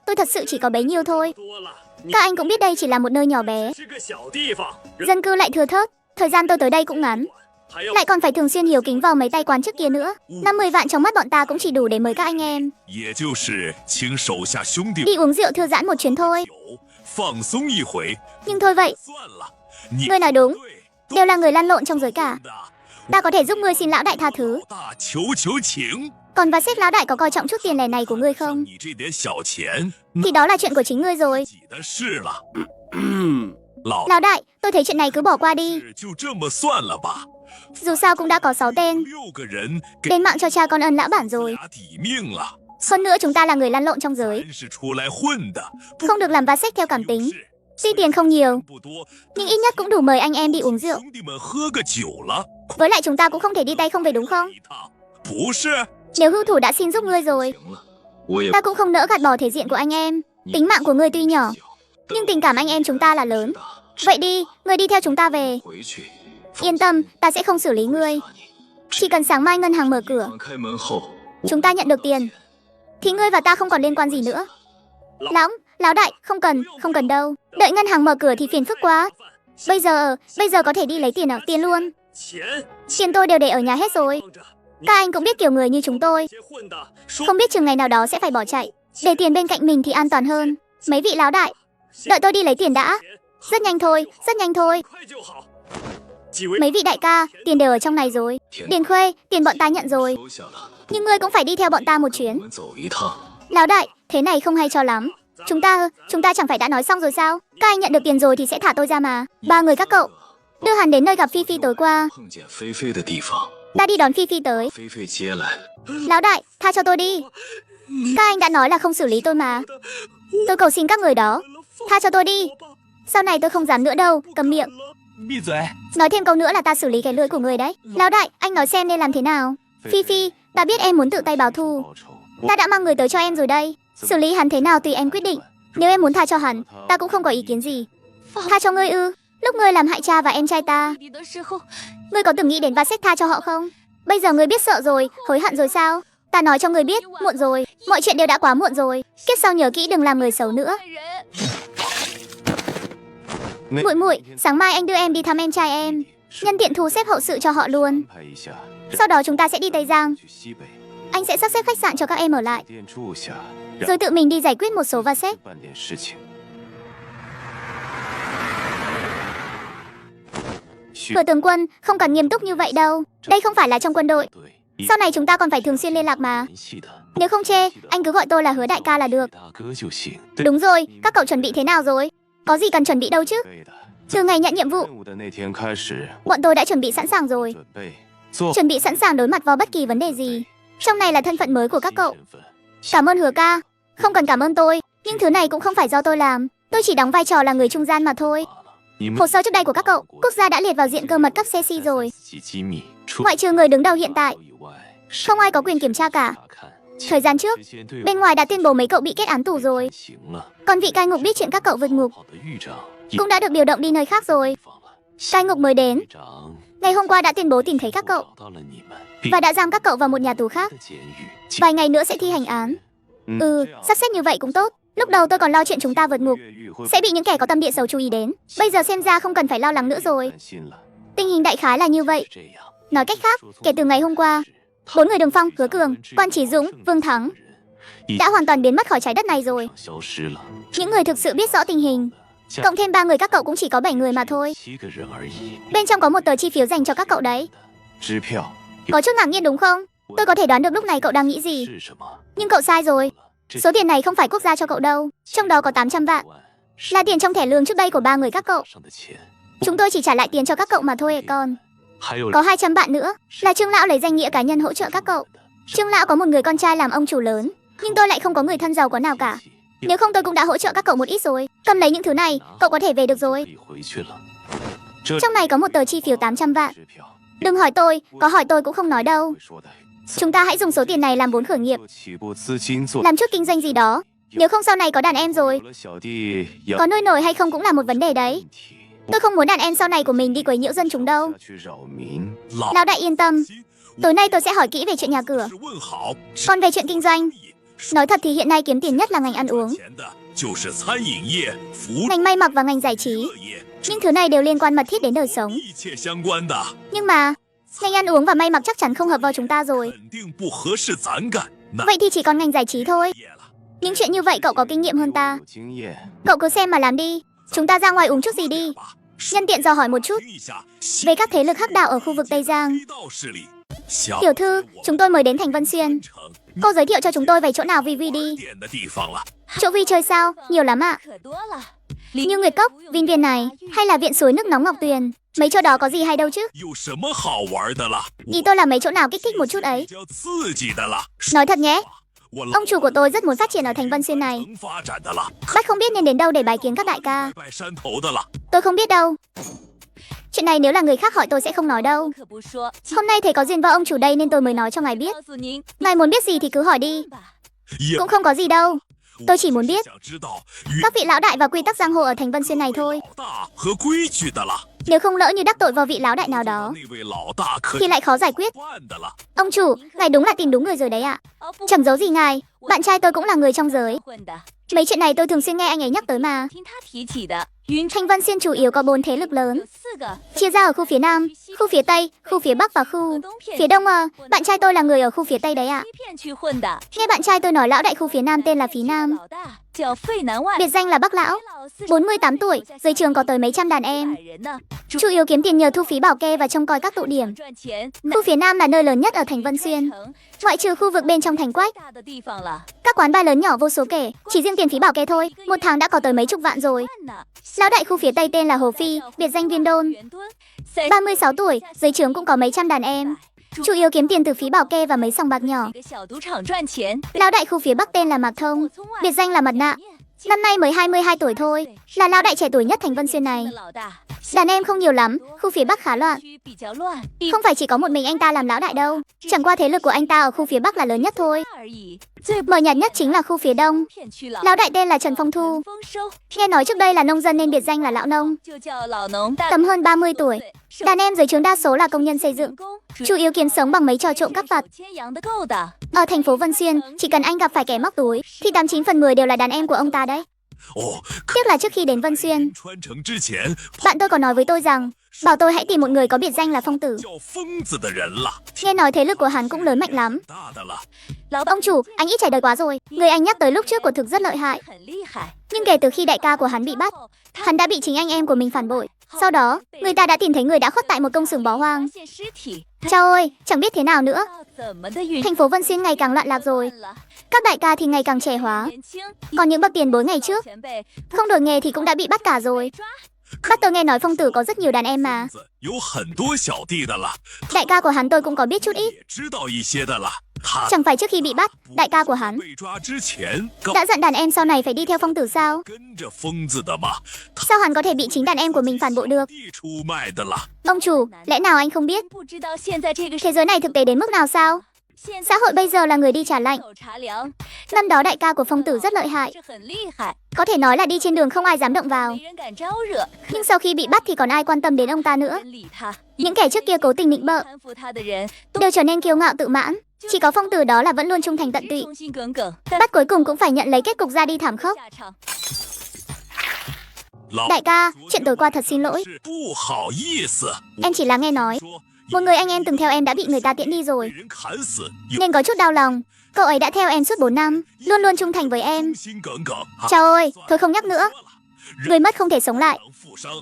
tôi thật sự chỉ có bấy nhiêu thôi.
多了。你
Các anh cũng biết đây chỉ là một nơi nhỏ bé.
是个小地方，人
Dân cư lại thưa thớt. Thời gian tôi tới đây cũng ngắn.
还要
Lại còn phải thường xuyên hiếu kính vào mấy tay quan trước kia nữa. 50 vạn trong mắt bọn ta cũng chỉ đủ để mời các anh em
也就是请手下兄弟
đi uống rượu thư giãn một chuyến thôi.
酒放松一回，
Nhưng thôi vậy,
算了。你
ngươi nói đúng.
对，
Đều là người lăn lộn trong giới cả.
的
Ta có thể giúp ngươi xin lão đại tha thứ.
老大求求请，
Còn và xếp lão đại có coi trọng chút tiền lẻ này của ngươi
像
không?
你这点小钱，
Thì đó là chuyện của chính ngươi rồi.
自己的事了。老
Lão đại, tôi thấy chuyện này cứ bỏ qua đi.
是就这么算了吧。
Dù sao cũng đã có 6 tên.
6个人给
Đền mạng cho cha con ân lão bản rồi.
俩抵命了，
Hơn nữa chúng ta là người lăn lộn trong giới.
全是出来混的，不
Không được làm va xách theo cảm tính.
是
Tuy tiền không nhiều,
不多，
nhưng ít nhất cũng đủ mời anh em đi uống rượu.
兄弟们喝个酒了，
Với lại chúng ta cũng không thể đi tay không về đúng không?
一趟不是？
Nếu hưu thủ đã xin giúp ngươi rồi,
行了，我也
ta cũng không nỡ gạt bỏ thể diện của anh em. Tính mạng của ngươi tuy nhỏ,
小，
nhưng tình cảm anh em chúng ta là lớn.
大，
Vậy đi, ngươi đi theo chúng ta về.
回去。
Yên tâm, ta sẽ không xử lý ngươi.
杀你
Chỉ cần sáng mai ngân hàng mở cửa,
放开门后，
chúng ta nhận được tiền, thì ngươi và ta không còn liên quan gì nữa. Lão đại, không cần đâu. Đợi ngân hàng mở cửa thì phiền phức quá. Bây giờ có thể đi lấy tiền tiền luôn.
钱
Tiền tôi đều để ở nhà hết rồi.
放着，
Các anh cũng biết kiểu người như chúng tôi,
些混的说
không biết chừng ngày nào đó sẽ phải bỏ chạy. Để tiền bên cạnh mình thì an toàn hơn. Mấy vị lão đại, đợi tôi đi lấy tiền đã. Rất nhanh thôi.
快就好。几位
Mấy vị đại ca, tiền đều ở trong này rồi.
田
Điền Khuê, tiền bọn ta nhận rồi.
收下了，
Nhưng ngươi cũng phải đi theo bọn ta một
我
chuyến.
们走一趟。
Lão đại, thế này không hay cho lắm. Chúng ta chẳng phải đã nói xong rồi sao? Các anh nhận được tiền rồi thì sẽ thả tôi ra mà. 3 người các cậu, đưa hắn đến nơi gặp Phi Phi tối qua.
碰见菲菲的地方，
Ta đi đón Phi Phi tới.
菲菲接来。
Lão đại, tha cho tôi đi. Các anh đã nói là không xử lý tôi mà. Tôi cầu xin các người đó, tha cho tôi đi. Sau này tôi không dám nữa đâu, cầm miệng.
闭嘴！
Nói thêm câu nữa là ta xử lý cái lưỡi của người đấy. Lão đại, anh nói xem nên làm thế nào. Phi Phi, ta biết em muốn tự tay báo thù.
报仇。
Ta đã mang người tới cho em rồi đây. Xử lý hắn thế nào tùy em quyết định. Nếu em muốn tha cho hắn, ta cũng không có ý kiến gì. Tha cho ngươi ư? Lúc ngươi làm hại cha và em trai ta,
你的时候，
ngươi có từng nghĩ đến va xách tha cho họ không? Bây giờ ngươi biết sợ rồi, hối hận rồi sao? Ta nói cho ngươi biết, muộn rồi. Mọi chuyện đều đã quá muộn rồi. Kiếp sau nhớ kỹ đừng làm người xấu nữa.
坏人，
Muội, sáng mai anh đưa em đi thăm em trai em. Nhân tiện thu xếp hậu sự cho họ luôn.
安排一下，
Sau đó chúng ta sẽ đi Tây Giang.
去西北。
Anh sẽ sắp xếp khách sạn cho các em ở lại,
店住下，
rồi tự mình đi giải quyết một số va xếp.
办点事情。
Thừa tướng quân, không cần nghiêm túc như vậy đâu. Đây không phải là trong quân đội. Sau này chúng ta còn phải thường xuyên liên lạc mà. Nếu không chê, anh cứ gọi tôi là Hứa đại ca là được. Đúng rồi, các cậu chuẩn bị thế nào rồi? Có gì cần chuẩn bị đâu chứ? Từ ngày nhận nhiệm vụ, bọn tôi đã chuẩn bị sẵn sàng rồi. Chuẩn bị sẵn sàng đối mặt với bất kỳ vấn đề gì. Trong này là thân phận mới của các cậu. Cảm ơn Hứa ca. Không cần cảm ơn tôi, nhưng thứ này cũng không phải do tôi làm. Tôi chỉ đóng vai trò là người trung gian mà thôi. Hồ sơ trước đây của các cậu, quốc gia đã liệt vào diện cơ mật cấp CC rồi. Ngoại trừ người đứng đầu hiện tại, không ai có quyền kiểm tra cả. Thời gian trước, bên ngoài đã tuyên bố mấy cậu bị kết án tù rồi. Còn vị cai ngục biết chuyện các cậu vượt ngục cũng đã được điều động đi nơi khác rồi. Cai ngục mới đến, ngày hôm qua đã tuyên bố tìm thấy các cậu và đã giam các cậu vào một nhà tù khác. Vài ngày nữa sẽ thi hành án. Sắp xếp như vậy cũng tốt. Lúc đầu tôi còn lo chuyện chúng ta vượt ngục sẽ bị những kẻ có tâm địa xấu chú ý đến. Bây giờ xem ra không cần phải lo lắng nữa rồi. Tình hình đại khái là như vậy. Nói cách khác, kể từ ngày hôm qua, 4 người Đường Phong, Hứa Cường, Quan Chí Dũng, Vương Thắng đã hoàn toàn biến mất khỏi trái đất này rồi. Những người thực sự biết rõ tình hình, cộng thêm 3 người các cậu cũng chỉ có 7 người mà thôi. Bên trong có một tờ chi phiếu dành cho các cậu đấy. Có chút ngạc nhiên đúng không? Tôi có thể đoán được lúc này cậu đang nghĩ gì. Nhưng cậu sai rồi. Số tiền này không phải quốc gia cho cậu đâu. Trong đó có 800 vạn là tiền trong thẻ lương trước đây của 3 người các cậu. Chúng tôi chỉ trả lại tiền cho các cậu mà thôi con. Có 200 vạn nữa là Trương lão lấy danh nghĩa cá nhân hỗ trợ các cậu. Trương lão có một người con trai làm ông chủ lớn, nhưng tôi lại không có người thân giàu có nào cả. Nếu không tôi cũng đã hỗ trợ các cậu một ít rồi. Cầm lấy những thứ này, cậu có thể về được rồi. Trong này có một tờ chi phiếu 800 vạn. Đừng hỏi tôi, có hỏi tôi cũng không nói đâu. Chúng ta hãy dùng số tiền này làm vốn khởi nghiệp, làm chút kinh doanh gì đó. Nếu không sau này có đàn em rồi, có nuôi nổi hay không cũng là một vấn đề đấy. Tôi không muốn đàn em sau này của mình đi quấy nhiễu dân chúng đâu. Lão đại yên tâm, tối nay tôi sẽ hỏi kỹ về chuyện nhà cửa. Còn về chuyện kinh doanh, nói thật thì hiện nay kiếm tiền nhất là ngành ăn uống, ngành may mặc và ngành giải trí. Những thứ này đều liên quan mật thiết đến đời sống. Nhưng mà ngành ăn uống và may mặc chắc chắn không hợp vào chúng ta rồi. Vậy thì chỉ còn ngành giải trí thôi. Những chuyện như vậy cậu có kinh nghiệm hơn ta. Cậu cứ xem mà làm đi. Chúng ta ra ngoài uống chút gì đi. Nhân tiện dò hỏi một chút về các thế lực hắc đạo ở khu vực Tây Giang. Tiểu thư, chúng tôi mới đến thành Vân Xuyên. Cô giới thiệu cho chúng tôi về chỗ nào Vi đi. Chỗ Vi chơi sao? Nhiều lắm ạ. Như Nguyệt Cốc, Vin Viên này, hay là viện suối nước nóng Ngọc Tuyền. Mấy chỗ đó có gì hay đâu chứ? Ý tôi là mấy chỗ nào kích thích một chút ấy. Nói thật nhé, ông chủ của tôi rất muốn phát triển ở thành Vân Xuyên này. Bác không biết nên đến đâu để bái kiến các đại ca. Tôi không biết đâu. Chuyện này nếu là người khác hỏi tôi sẽ không nói đâu. Hôm nay thầy có duyên với ông chủ đây nên tôi mới nói cho ngài biết. Ngài muốn biết gì thì cứ hỏi đi. Cũng không có gì đâu. Tôi chỉ muốn biết các vị lão đại và quy tắc giang hồ ở thành Vân Xuyên này thôi. Nếu không lỡ như đắc tội vào vị lão đại nào đó thì lại khó giải quyết. Ông chủ, ngài đúng là tìm đúng người rồi đấy ạ. Chẳng giấu gì ngài, bạn trai tôi cũng là người trong giới. Mấy chuyện này tôi thường xuyên nghe anh ấy nhắc tới mà. Thành Vân Xuyên chủ yếu có 4 thế lực lớn, chia ra ở khu phía Nam, khu phía Tây, khu phía Bắc và khu phía Đông. Bạn trai tôi là người ở khu phía Tây đấy ạ. Nghe bạn trai tôi nói lão đại khu phía Nam tên là Phí Nam, biệt danh là Bắc Lão, 48 tuổi, dưới trường có tới mấy trăm đàn em. Chủ yếu kiếm tiền nhờ thu phí bảo kê và trông coi các tụ điểm. Khu phía Nam là nơi lớn nhất ở thành Vân Xuyên, ngoại trừ khu vực bên trong thành Quách. Các quán bar lớn nhỏ vô số kể, chỉ riêng tiền phí bảo kê thôi, một tháng đã có tới mấy chục vạn rồi. Lão đại khu phía Tây tên là Hồ Phi, biệt danh Viên Đôn, 36 tuổi, dưới trướng cũng có mấy trăm đàn em. Chủ yếu kiếm tiền từ phí bảo kê và mấy sòng bạc nhỏ. Lão đại khu phía Bắc tên là Mạc Thông, biệt danh là Mặt Nạ. Năm nay mới 22 tuổi thôi, là lão đại trẻ tuổi nhất thành Vân Xuyên này. Đàn em không nhiều lắm, khu phía Bắc khá loạn. Không phải chỉ có một mình anh ta làm lão đại đâu, chẳng qua thế lực của anh ta ở khu phía Bắc là lớn nhất thôi. Mờ nhạt nhất chính là khu phía Đông. Lão đại tên là Trần Phong Thu, nghe nói trước đây là nông dân nên biệt danh là Lão Nông, tầm hơn 30 tuổi. Đàn em dưới trướng đa số là công nhân xây dựng, chủ yếu kiếm sống bằng mấy trò trộm cắp vặt. Ở thành phố Vân Xuyên, chỉ cần anh gặp phải kẻ móc túi thì 89 phần 10 đều là đàn em của ông ta đấy. Tiếc là trước khi đến Vân Xuyên, bạn tôi có nói với tôi rằng bảo tôi hãy tìm một người có biệt danh là Phong Tử.
叫疯子的人了，
Nghe nói thế lực của hắn cũng lớn mạnh lắm.
大的了。
老板
Ông chủ, anh ít trải đời quá rồi. Người anh nhắc tới lúc trước của thực rất lợi hại.
很厉害，
Nhưng kể từ khi đại ca của hắn bị bắt, hắn đã bị chính anh em của mình phản bội. Sau đó, người ta đã tìm thấy người đã khuất tại một công xưởng bỏ hoang.
发现尸体，
Chao ơi, chẳng biết thế nào nữa.
怎么的运
Thành phố Vân Xuyên ngày càng loạn lạc rồi.
了？
Các đại ca thì ngày càng trẻ hóa.
年轻，
Còn những bậc tiền bối ngày trước,
前辈
không đổi nghề thì cũng đã bị bắt cả rồi.
抓，
Bắt tôi nghe nói Phong Tử có rất nhiều đàn em mà.
有很多小弟的了，
Đại ca của hắn tôi cũng có biết chút ít.
也知道一些的了。他
Chẳng phải trước khi bị bắt, đại ca của hắn
被抓之前，告
đã dặn đàn em sau này phải đi theo Phong Tử sao?
跟着疯子的嘛，
Sao hắn có thể bị chính đàn em của mình phản bội được?
地出卖的了。
Ông chủ, lẽ nào anh không biết
不知道现在这个
thế giới này thực tế đến mức nào sao?
现在
Xã hội bây giờ là người đi trả lệnh.
口茶凉，
Năm đó đại ca của Phong Tử rất lợi hại.
是很厉害，
Có thể nói là đi trên đường không ai dám động vào.
没人敢招惹，
Nhưng sau khi bị bắt thì còn ai quan tâm đến ông ta nữa.
人理他。
Những kẻ trước kia cố tình nịnh bợ
搀扶他的人都
đều trở nên kiêu ngạo tự mãn. Chỉ có Phong Tử đó là vẫn luôn trung thành tận tụy.
忠心耿耿，但
Bắt cuối cùng cũng phải nhận lấy kết cục ra đi thảm khốc.
下场
老
Đại ca, chuyện tối qua thật xin lỗi.
是不好意思
Em chỉ là nghe nói.
说，
Một người anh em từng theo em đã bị người ta tiễn đi
被
rồi.
人砍死，有
Nên có chút đau lòng. Cậu ấy đã theo em suốt 4 năm, luôn luôn trung thành với em.
忠心耿耿。
Chao ơi, thôi không nhắc nữa. Người mất không thể sống lại.
复生，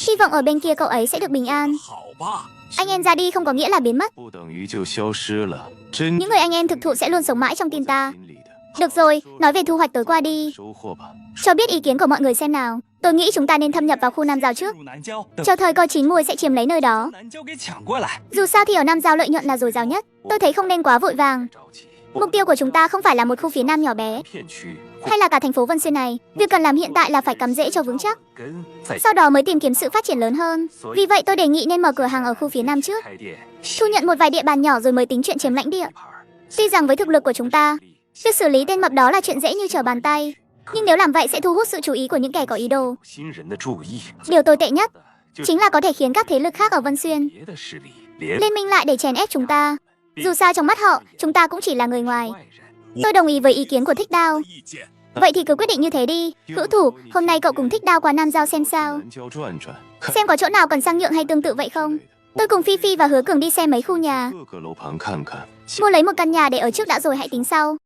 Hy vọng ở bên kia cậu ấy sẽ được bình an.
好吧。
Anh em ra đi không có nghĩa là biến mất.
不等于就消失了。真
Những người anh em thực thụ sẽ luôn sống mãi trong tim ta.
心里的
Được rồi, nói về thu hoạch tối qua đi.
收获吧。
Cho biết ý kiến của mọi người xem nào. Tôi nghĩ chúng ta nên thâm nhập vào khu Nam Giao trước.
入南郊，等
Chờ thời cơ chín mùi sẽ chiếm lấy nơi đó.
南郊给抢过来。
Dù sao thì ở Nam Giao lợi nhuận là dồi dào nhất. Tôi thấy không nên quá vội vàng.
着急。
Mục tiêu của chúng ta không phải là một khu phía Nam nhỏ bé,
片区
hay là cả thành phố Vân Xuyên này. Việc cần làm hiện tại là phải cắm rễ cho vững chắc,
根在
sau đó mới tìm kiếm sự phát triển lớn hơn. Vì vậy tôi đề nghị nên mở cửa hàng ở khu phía Nam trước,
开店，
thu nhận một vài địa bàn nhỏ rồi mới tính chuyện chiếm lãnh địa.
牌儿
Tuy rằng với thực lực của chúng ta, việc xử lý tên mập đó là chuyện dễ như trở bàn tay, nhưng nếu làm vậy sẽ thu hút sự chú ý của những kẻ có ý đồ.
新人的注意。
Điều tồi tệ nhất
就
chính là có thể khiến các thế lực khác ở Vân Xuyên
别的势力联
liên minh lại để chèn ép chúng ta. Dù sao trong mắt họ, chúng ta cũng chỉ là người ngoài.
外人。
Tôi đồng ý với ý kiến của Thích Đao.
意见，
Vậy thì cứ quyết định như thế đi. Hữu thủ, hôm nay cậu cùng Thích Đao qua Nam Giao xem sao.
南郊转转，看
Xem có chỗ nào cần sang nhượng hay tương tự vậy không. Tôi cùng Phi Phi và Hứa Cường đi xem mấy khu nhà.
各个楼盘看看。
Mua lấy một căn nhà để ở trước đã rồi hãy tính sau.